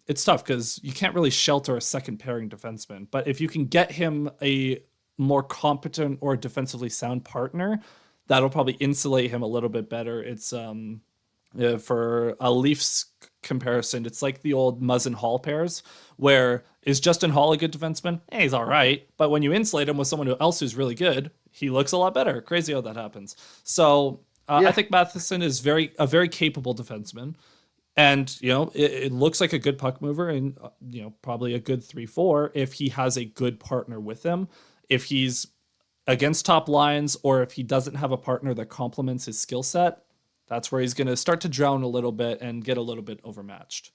It's tough because you can't really shelter a second pairing defenseman, but if you can get him a more competent or defensively sound partner, that'll probably insulate him a little bit better. It's for a Leafs comparison, it's like the old Muzzin Hall pairs, where is Justin Hall a good defenseman? He's all right, but when you insulate him with someone else who's really good, he looks a lot better. Crazy how that happens. So I think Matheson is a very capable defenseman. And, it looks like a good puck mover and, probably a good 3-4 if he has a good partner with him. If he's against top lines or if he doesn't have a partner that complements his skill set, that's where he's going to start to drown a little bit and get a little bit overmatched.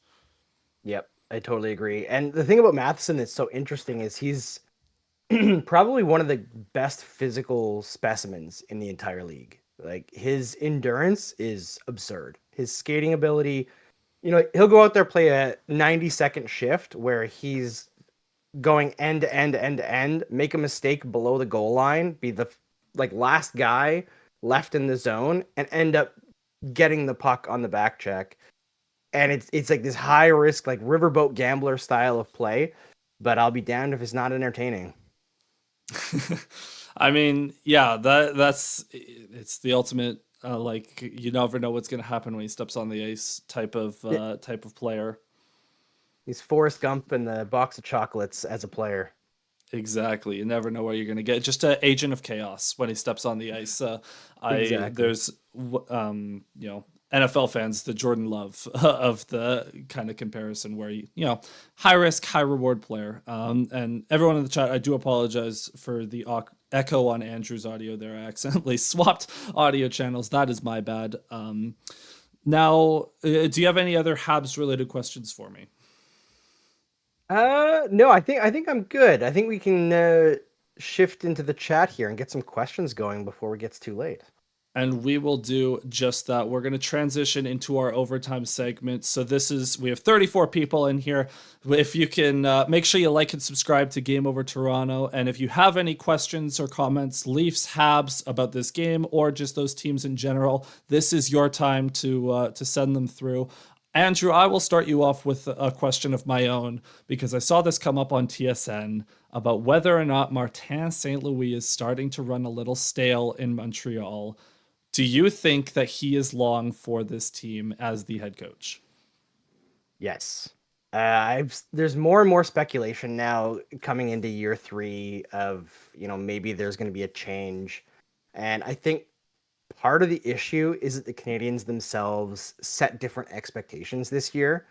Yep, I totally agree. And the thing about Matheson that's so interesting is he's probably one of the best physical specimens in the entire league. Like his endurance is absurd. His skating ability, he'll go out there, play a 90-second shift where he's going end to end to end to end, make a mistake below the goal line, be the last guy left in the zone, and end up getting the puck on the back check. And it's like this high risk, like riverboat gambler style of play, but I'll be damned if it's not entertaining. I mean, yeah, it's the ultimate you never know what's going to happen when he steps on the ice type of player. He's Forrest Gump in the box of chocolates as a player. Exactly. You never know where you're going to get. Just an agent of chaos when he steps on the ice. Exactly. There's NFL fans, the Jordan Love of the kind of comparison where high risk, high reward player. And everyone in the chat, I do apologize for the echo on Andrew's audio there. I accidentally swapped audio channels. That is my bad. Now, do you have any other Habs related questions for me? No, I think I'm good. I think we can shift into the chat here and get some questions going before it gets too late. And we will do just that. We're going to transition into our overtime segment. So we have 34 people in here. If you can make sure you like and subscribe to Game Over Toronto. And if you have any questions or comments, Leafs, Habs about this game, or just those teams in general, this is your time to send them through. Andrew, I will start you off with a question of my own, because I saw this come up on TSN about whether or not Martin St. Louis is starting to run a little stale in Montreal. Do you think that he is long for this team as the head coach? Yes. There's more and more speculation now coming into year 3 of, maybe there's going to be a change. And I think part of the issue is that the Canadiens themselves set different expectations this year.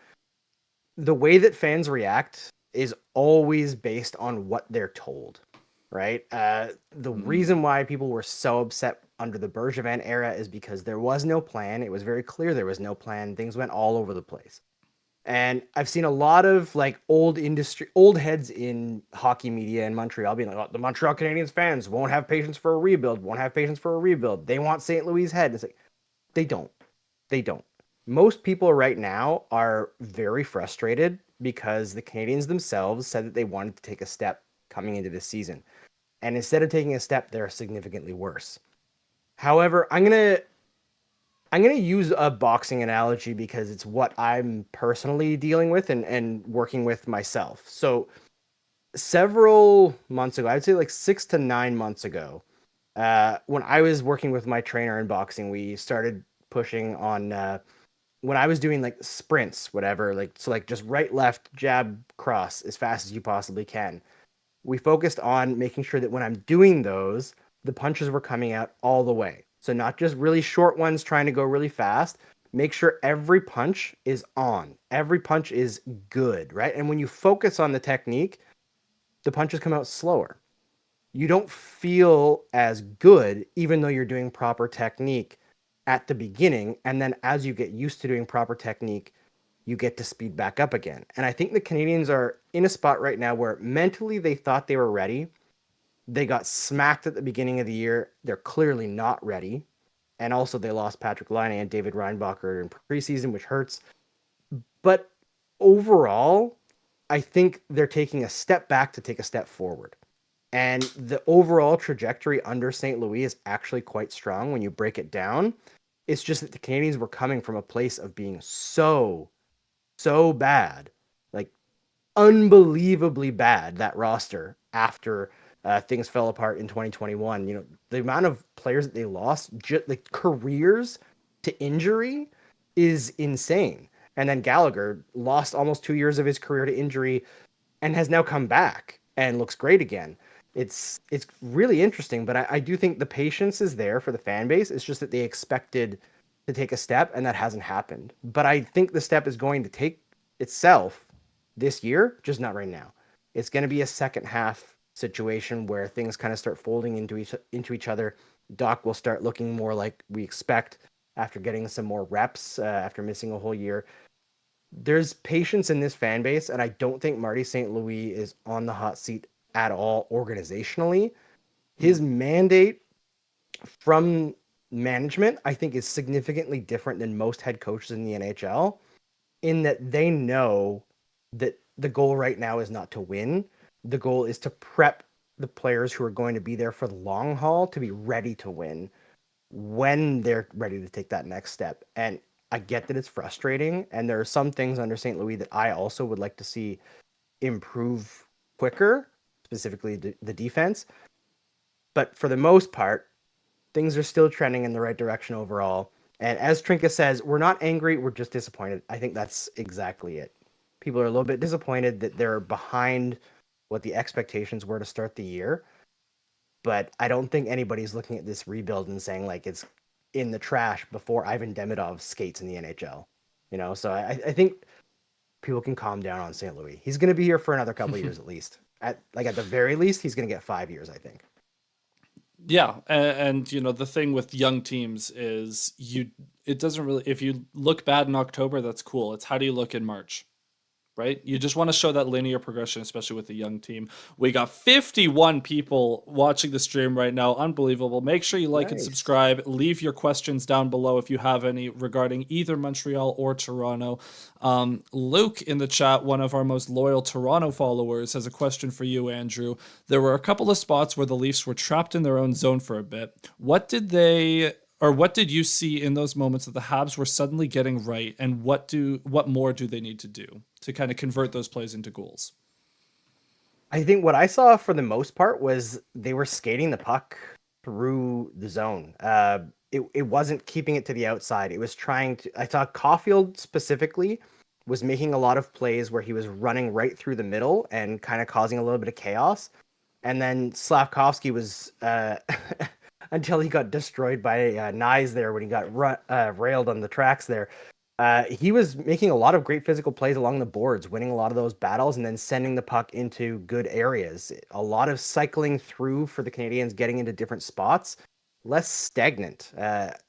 The way that fans react is always based on what they're told, right? The reason why people were so upset under the Bergevin era is because there was no plan. It was very clear there was no plan. Things went all over the place. And I've seen a lot of old heads in hockey media in Montreal being like, oh, the Montreal Canadiens fans won't have patience for a rebuild, They want St. Louis' head. It's like, they don't. Most people right now are very frustrated because the Canadiens themselves said that they wanted to take a step coming into this season. And instead of taking a step, they're significantly worse. However, I'm gonna use a boxing analogy because it's what I'm personally dealing with and working with myself. So several months ago, I'd say 6 to 9 months ago, when I was working with my trainer in boxing, we started pushing on when I was doing sprints, whatever, just right, left, jab, cross as fast as you possibly can. We focused on making sure that when I'm doing those, the punches were coming out all the way. So not just really short ones trying to go really fast, make sure every punch is on, every punch is good, right? And when you focus on the technique, the punches come out slower. You don't feel as good, even though you're doing proper technique at the beginning. And then as you get used to doing proper technique, you get to speed back up again. And I think the Canadians are in a spot right now where mentally they thought they were ready. They got smacked at the beginning of the year. They're clearly not ready. And also they lost Patrick Laine and David Reinbacher in preseason, which hurts. But overall, I think they're taking a step back to take a step forward. And the overall trajectory under St. Louis is actually quite strong when you break it down. It's just that the Canadians were coming from a place of being so bad, like unbelievably bad, that roster after things fell apart in 2021. You know, the amount of players that they lost, like careers to injury, is insane. And then Gallagher lost almost 2 years of his career to injury and has now come back and looks great again. It's really interesting, but I do think the patience is there for the fan base. It's just that they expected to take a step, and that hasn't happened. But I think the step is going to take itself this year, just not right now. It's going to be a second half situation where things kind of start folding into each other. Doc will start looking more like we expect after getting some more reps after missing a whole year. There's patience in this fan base, and I don't think Marty St. Louis is on the hot seat at all organizationally. His mandate from management, I think, is significantly different than most head coaches in the NHL, in that they know that the goal right now is not to win. The goal is to prep the players who are going to be there for the long haul to be ready to win when they're ready to take that next step. And I get that it's frustrating, and there are some things under St. Louis that I also would like to see improve quicker, specifically the defense. But for the most part, things are still trending in the right direction overall. And as Trinka says, we're not angry, we're just disappointed. I think that's exactly it. People are a little bit disappointed that they're behind what the expectations were to start the year. But I don't think anybody's looking at this rebuild and saying like it's in the trash before Ivan Demidov skates in the NHL. You know, so I think people can calm down on St. Louis. He's going to be here for another couple of years at least. At the very least, he's going to get 5 years, I think. Yeah, and you know the thing with young teams is it doesn't really, if you look bad in October, that's cool. It's how do you look in March? Right? You just want to show that linear progression, especially with the young team. We got 51 people watching the stream right now. Unbelievable. Make sure you like and Nice. subscribe. Leave your questions down below if you have any regarding either Montreal or Toronto. Luke in the chat, one of our most loyal Toronto followers, has a question for you, Andrew. There were a couple of spots where the Leafs were trapped in their own zone for a bit. What did you see in those moments that the Habs were suddenly getting right, and what more do they need to do to kind of convert those plays into goals? I think what I saw for the most part was they were skating the puck through the zone. It wasn't keeping it to the outside. It was trying to. I saw Caulfield specifically was making a lot of plays where he was running right through the middle and kind of causing a little bit of chaos. And then Slavkovsky was until he got destroyed by Nyes there when he got railed on the tracks there. He was making a lot of great physical plays along the boards, winning a lot of those battles, and then sending the puck into good areas. A lot of cycling through for the Canadians, getting into different spots, less stagnant.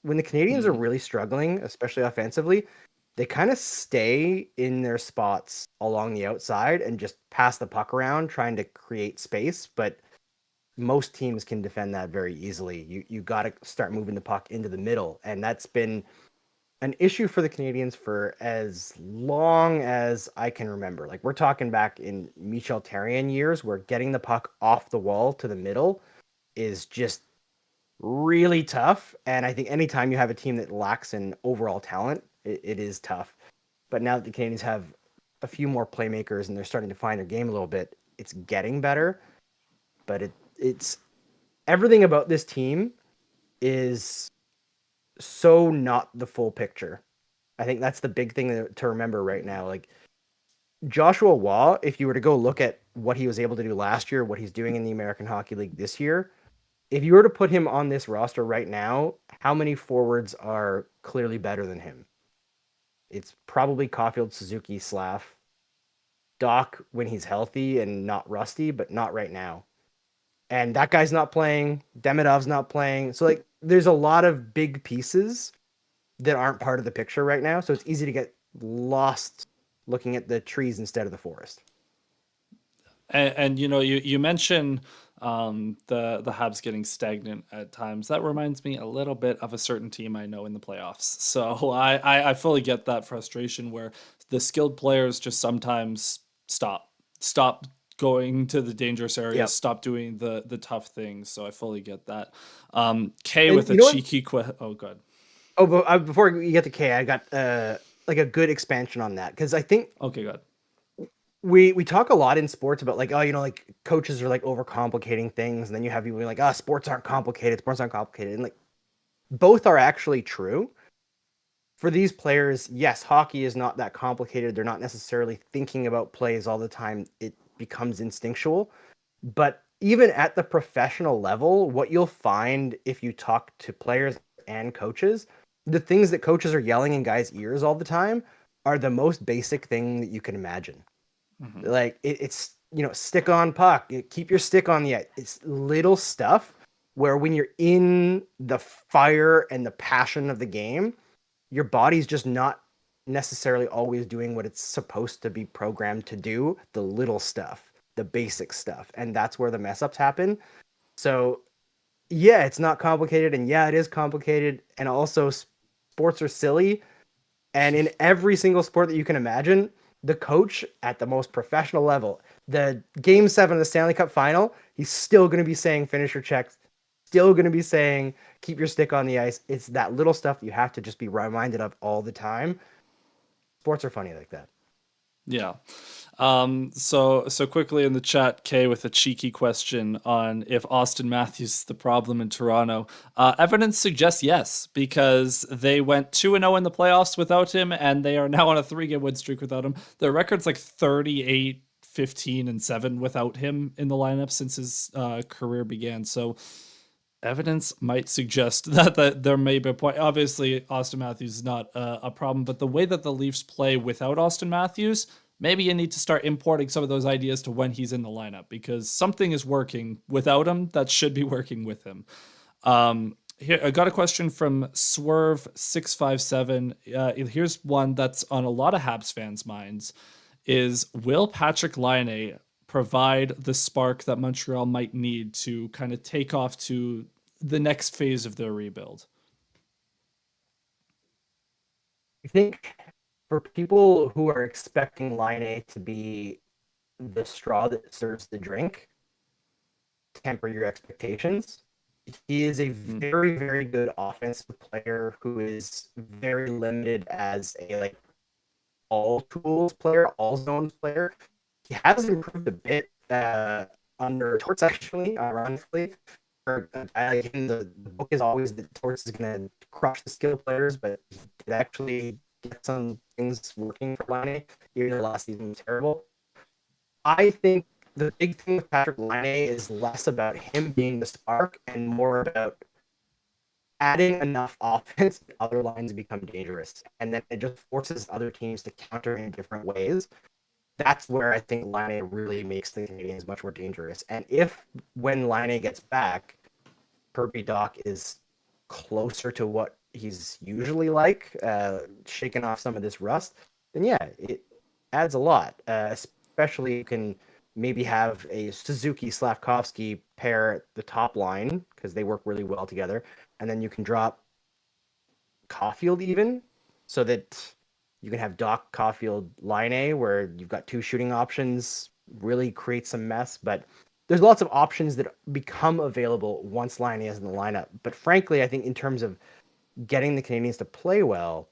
When the Canadians are Mm-hmm. really struggling, especially offensively, they kind of stay in their spots along the outside and just pass the puck around, trying to create space. But most teams can defend that very easily. You got to start moving the puck into the middle, and that's been an issue for the Canadians for as long as I can remember. Like we're talking back in Michel Therrien years, where getting the puck off the wall to the middle is just really tough. And I think anytime you have a team that lacks in overall talent, it is tough. But now that the Canadians have a few more playmakers and they're starting to find their game a little bit, it's getting better. But it's everything about this team is so not the full picture. I think that's the big thing to remember right now. Like Joshua Waugh, if you were to go look at what he was able to do last year, what he's doing in the American Hockey League this year, if you were to put him on this roster right now, how many forwards are clearly better than him? It's probably Caulfield, Suzuki, Slav, Doc when he's healthy and not rusty, but not right now. And that guy's not playing. Demidov's not playing. So like, there's a lot of big pieces that aren't part of the picture right now. So it's easy to get lost looking at the trees instead of the forest. And you mentioned the Habs getting stagnant at times. That reminds me a little bit of a certain team I know in the playoffs. So I fully get that frustration where the skilled players just sometimes stop going to the dangerous areas, Yep. stop doing the tough things. So I fully get that. K And with a you know what? cheeky oh god. Oh, but before you get to K, I got like a good expansion on that because I think Okay, good. we talk a lot in sports about like, oh, like coaches are like overcomplicating things, and then you have people being like, oh, sports aren't complicated, and like both are actually true. For these players, yes, hockey is not that complicated. They're not necessarily thinking about plays all the time. It becomes instinctual. But even at the professional level, what you'll find if you talk to players and coaches, the things that coaches are yelling in guys' ears all the time are the most basic thing that you can imagine. Like it's stick on puck, keep your stick on the ice. It's little stuff where when you're in the fire and the passion of the game, your body's just not necessarily always doing what it's supposed to be programmed to do, the little stuff, the basic stuff. And that's where the mess ups happen. So, yeah, it's not complicated. And yeah, it is complicated. And also, sports are silly. And in every single sport that you can imagine, the coach at the most professional level, the game 7 of the Stanley Cup final, he's still going to be saying finish your checks, still going to be saying keep your stick on the ice. It's that little stuff you have to just be reminded of all the time. Sports are funny like that. Yeah. So quickly in the chat, Kay with a cheeky question on if Austin Matthews is the problem in Toronto. Evidence suggests yes, because they went 2-0 in the playoffs without him, and they are now on a 3-game win streak without him. Their record's like 38, 15, and 7 without him in the lineup since his career began. So evidence might suggest that there may be a point. Obviously, Austin Matthews is not a problem, but the way that the Leafs play without Austin Matthews, maybe you need to start importing some of those ideas to when he's in the lineup, because something is working without him that should be working with him. Here, I got a question from Swerve657. Here's one that's on a lot of Habs fans' minds: is will Patrick Laine provide the spark that Montreal might need to kind of take off to the next phase of their rebuild? I think for people who are expecting Laine to be the straw that serves the drink, temper your expectations. He is a very, very good offensive player who is very limited as a like all tools player, all zones player. He has improved a bit under Torts, actually, ironically. For a guy like him, the book is always that Torts is going to crush the skill players, but he did actually get some things working for Laine, even though last season was terrible. I think the big thing with Patrick Laine is less about him being the spark and more about adding enough offense that other lines become dangerous. And then it just forces other teams to counter in different ways. That's where I think Laine really makes the Canadiens much more dangerous. And if, when Laine gets back, Kirby Doc is closer to what he's usually like, shaking off some of this rust, then yeah, it adds a lot. Especially you can maybe have a Suzuki-Slavkovsky pair at the top line, because they work really well together. And then you can drop Caulfield even, so that you can have Doc, Caulfield, Laine, where you've got two shooting options, really create some mess. But there's lots of options that become available once Laine is in the lineup. But frankly, I think in terms of getting the Canadiens to play well,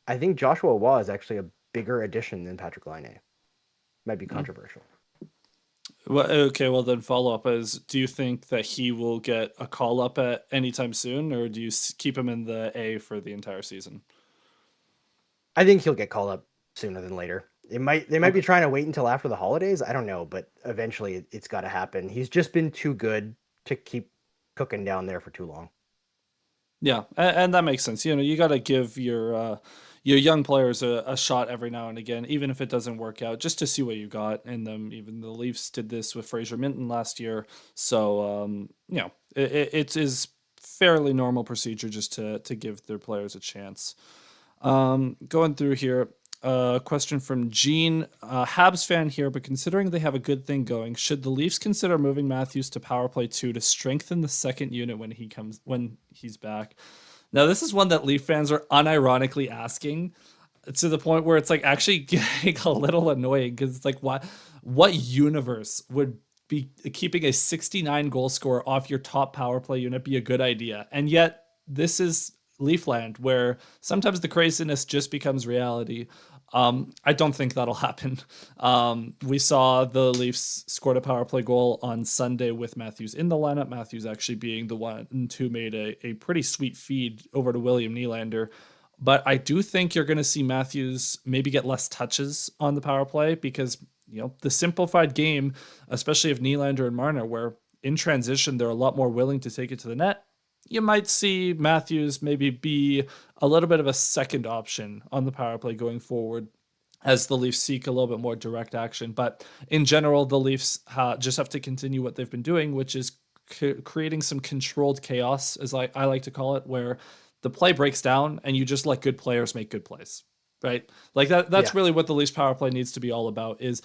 I think Joshua Waugh is actually a bigger addition than Patrick Laine. Might be controversial. Well, okay, well then follow up is, do you think that he will get a call up at any time soon, or do you keep him in the A for the entire season? I think he'll get called up sooner than later. They might be trying to wait until after the holidays. I don't know, but eventually it's got to happen. He's just been too good to keep cooking down there for too long. Yeah, and that makes sense. You got to give your young players a shot every now and again, even if it doesn't work out, just to see what you got in them. Even the Leafs did this with Fraser Minton last year, so it is fairly normal procedure just to give their players a chance. Going through here, question from Gene, Habs fan here, but considering they have a good thing going, should the Leafs consider moving Matthews to power play 2 to strengthen the second unit when he's back? Now, this is one that Leaf fans are unironically asking, to the point where it's like actually getting a little annoying, because it's like, what universe would be keeping a 69 goal scorer off your top power play unit be a good idea? And yet this is Leafland, where sometimes the craziness just becomes reality. I don't think that'll happen. We saw the Leafs scored a power play goal on Sunday with Matthews in the lineup. Matthews actually being the one who made a pretty sweet feed over to William Nylander. But I do think you're going to see Matthews maybe get less touches on the power play, because the simplified game, especially of Nylander and Marner, where in transition they're a lot more willing to take it to the net. You might see Matthews maybe be a little bit of a second option on the power play going forward, as the Leafs seek a little bit more direct action. But in general, the Leafs just have to continue what they've been doing, which is creating some controlled chaos, as I like to call it, where the play breaks down and you just let good players make good plays. Right? Like that's really what the Leafs power play needs to be all about. Is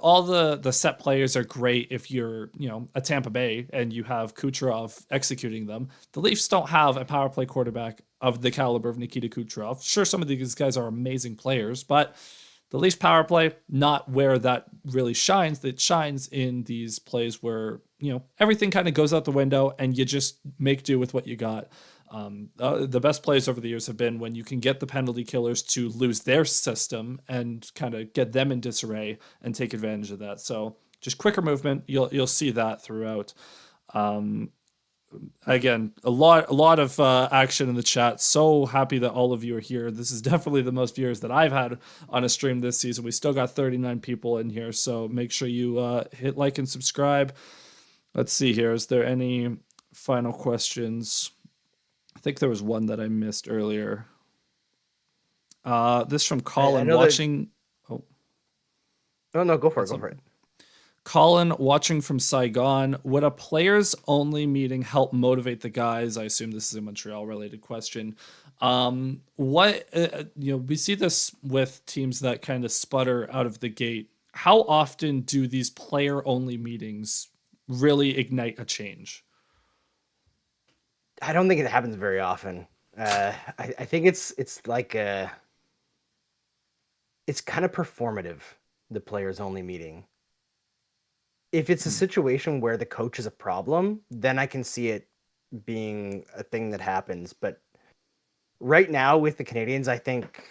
all the set players are great if you're, a Tampa Bay and you have Kucherov executing them. The Leafs don't have a power play quarterback of the caliber of Nikita Kucherov. Sure, some of these guys are amazing players, but the Leafs power play, not where that really shines. It shines in these plays where, everything kind of goes out the window and you just make do with what you got. The best plays over the years have been when you can get the penalty killers to lose their system and kind of get them in disarray and take advantage of that. So just quicker movement, you'll see that throughout. Again, a lot of action in the chat. So happy that all of you are here. This is definitely the most viewers that I've had on a stream this season. We still got 39 people in here, so make sure you hit like and subscribe. Let's see here. Is there any final questions? I think there was one that I missed earlier. This from Colin watching. Oh, no, go for it. Go for it. Colin watching from Saigon. Would a players only meeting help motivate the guys? I assume this is a Montreal related question. We see this with teams that kind of sputter out of the gate. How often do these player only meetings really ignite a change? I don't think it happens very often. I think it's like it's kind of performative, the players only meeting. If it's a situation where the coach is a problem, then I can see it being a thing that happens. But right now with the Canadiens, I think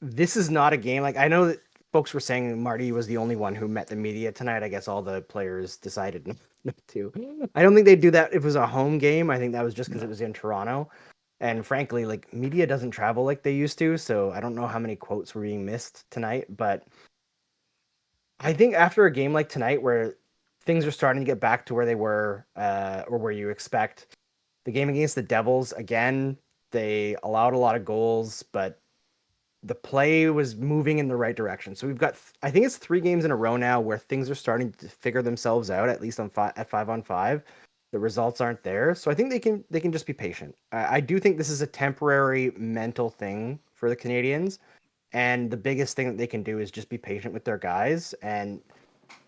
this is not a game. Like, I know that folks were saying Marty was the only one who met the media tonight. I guess all the players decided not to. I don't think they'd do that if it was a home game. I think that was just because it was in Toronto. And frankly, like, media doesn't travel like they used to. So I don't know how many quotes were being missed tonight. But I think after a game like tonight, where things are starting to get back to where they were, or where you expect, the game against the Devils, again, they allowed a lot of goals, but the play was moving in the right direction. So we've got, I think it's 3 games in a row now where things are starting to figure themselves out, at least at 5-on-5. The results aren't there. So I think they can just be patient. I do think this is a temporary mental thing for the Canadiens. And the biggest thing that they can do is just be patient with their guys. And,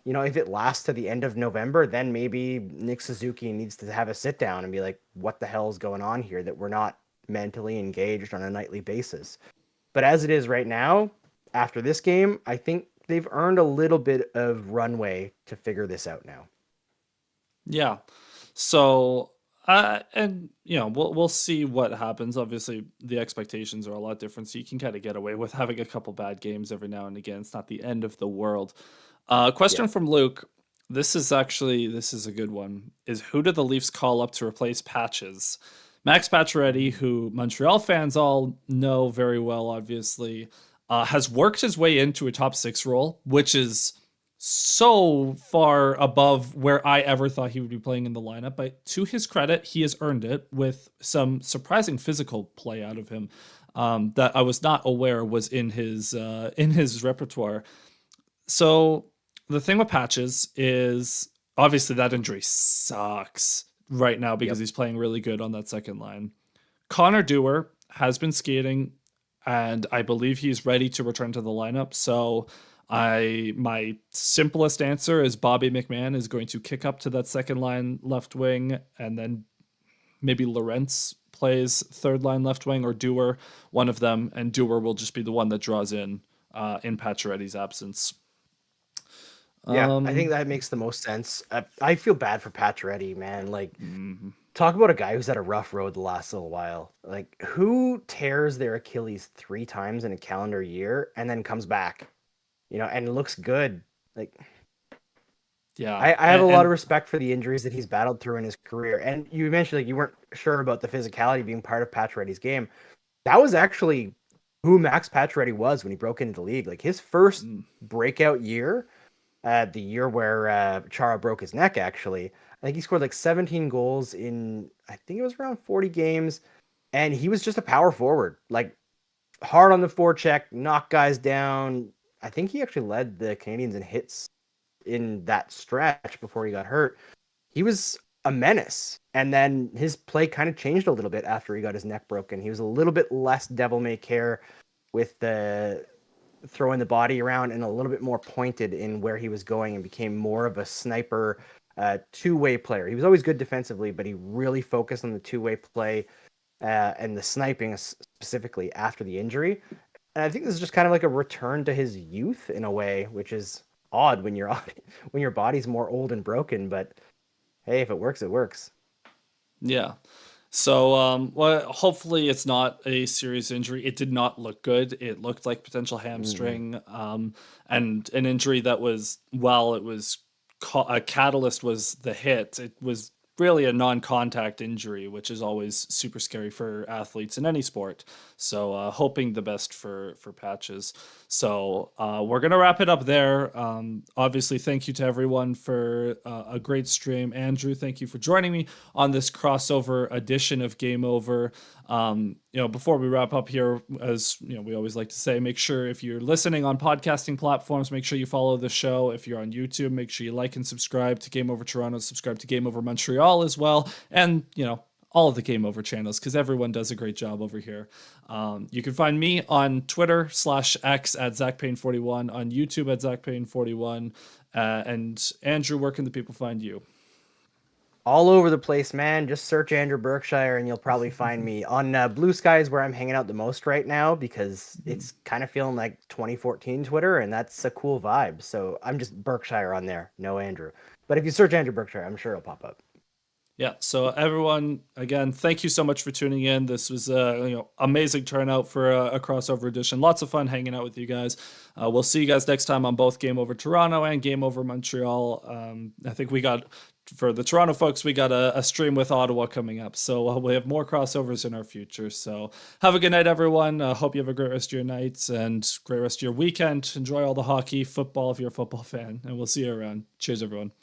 if it lasts to the end of November, then maybe Nick Suzuki needs to have a sit down and be like, what the hell is going on here that we're not mentally engaged on a nightly basis? But as it is right now, after this game, I think they've earned a little bit of runway to figure this out now. Yeah. So, we'll see what happens. Obviously, the expectations are a lot different, so you can kind of get away with having a couple bad games every now and again. It's not the end of the world. Question from Luke. This is a good one. Is who do the Leafs call up to replace Patches? Max Pacioretty, who Montreal fans all know very well, obviously, has worked his way into a top 6 role, which is so far above where I ever thought he would be playing in the lineup. But to his credit, he has earned it with some surprising physical play out of him that I was not aware was in his repertoire. So the thing with Patches is obviously that injury sucks right now because he's playing really good on that second line. Connor Dewar has been skating, and I believe he's ready to return to the lineup. So my simplest answer is Bobby McMahon is going to kick up to that second line left wing, and then maybe Lorentz plays third line left wing, or Dewar, one of them, and Dewar will just be the one that draws in Pacioretty's absence. Yeah, I think that makes the most sense. I feel bad for Pacioretty, man. Like, talk about a guy who's had a rough road the last little while. Like, who tears their Achilles 3 times in a calendar year and then comes back, and looks good? Like, yeah, I have a lot of respect for the injuries that he's battled through in his career. And you mentioned like you weren't sure about the physicality being part of Pacioretty's game. That was actually who Max Pacioretty was when he broke into the league. Like his first breakout year, the year where Chara broke his neck, actually, I think he scored like 17 goals in, I think it was around 40 games. And he was just a power forward, like hard on the forecheck, knock guys down. I think he actually led the Canadiens in hits in that stretch before he got hurt. He was a menace. And then his play kind of changed a little bit after he got his neck broken. He was a little bit less devil-may-care with the throwing the body around and a little bit more pointed in where he was going, and became more of a sniper, two-way player. He was always good defensively, but he really focused on the two-way play and the sniping specifically after the injury. And I think this is just kind of like a return to his youth in a way, which is odd when your body's more old and broken. But hey, if it works, it works. Yeah. So, well, hopefully it's not a serious injury. It did not look good. It looked like potential hamstring, and an injury that was, while it was a catalyst was the hit, it was really a non-contact injury, which is always super scary for athletes in any sport. So hoping the best for Patches. So we're going to wrap it up there. Obviously, thank you to everyone for a great stream. Andrew, thank you for joining me on this crossover edition of Game Over. Before we wrap up here, as we always like to say, make sure if you're listening on podcasting platforms, make sure you follow the show. If you're on YouTube, make sure you like and subscribe to Game Over Toronto, subscribe to Game Over Montreal as well, and all of the Game Over channels, because everyone does a great job over here. You can find me on Twitter /X at ZachPayne41, on YouTube at ZachPayne41, and Andrew, where can the people find you? All over the place, man. Just search Andrew Berkshire and you'll probably find me. On Blue Sky is where I'm hanging out the most right now, because it's kind of feeling like 2014 Twitter, and that's a cool vibe. So I'm just Berkshire on there, no Andrew. But if you search Andrew Berkshire, I'm sure it'll pop up. Yeah, so everyone, again, thank you so much for tuning in. This was amazing turnout for a crossover edition. Lots of fun hanging out with you guys. We'll see you guys next time on both Game Over Toronto and Game Over Montreal. I think for the Toronto folks, we got a stream with Ottawa coming up. So we have more crossovers in our future. So have a good night, everyone. Hope you have a great rest of your night and great rest of your weekend. Enjoy all the hockey, football if you're a football fan. And we'll see you around. Cheers, everyone.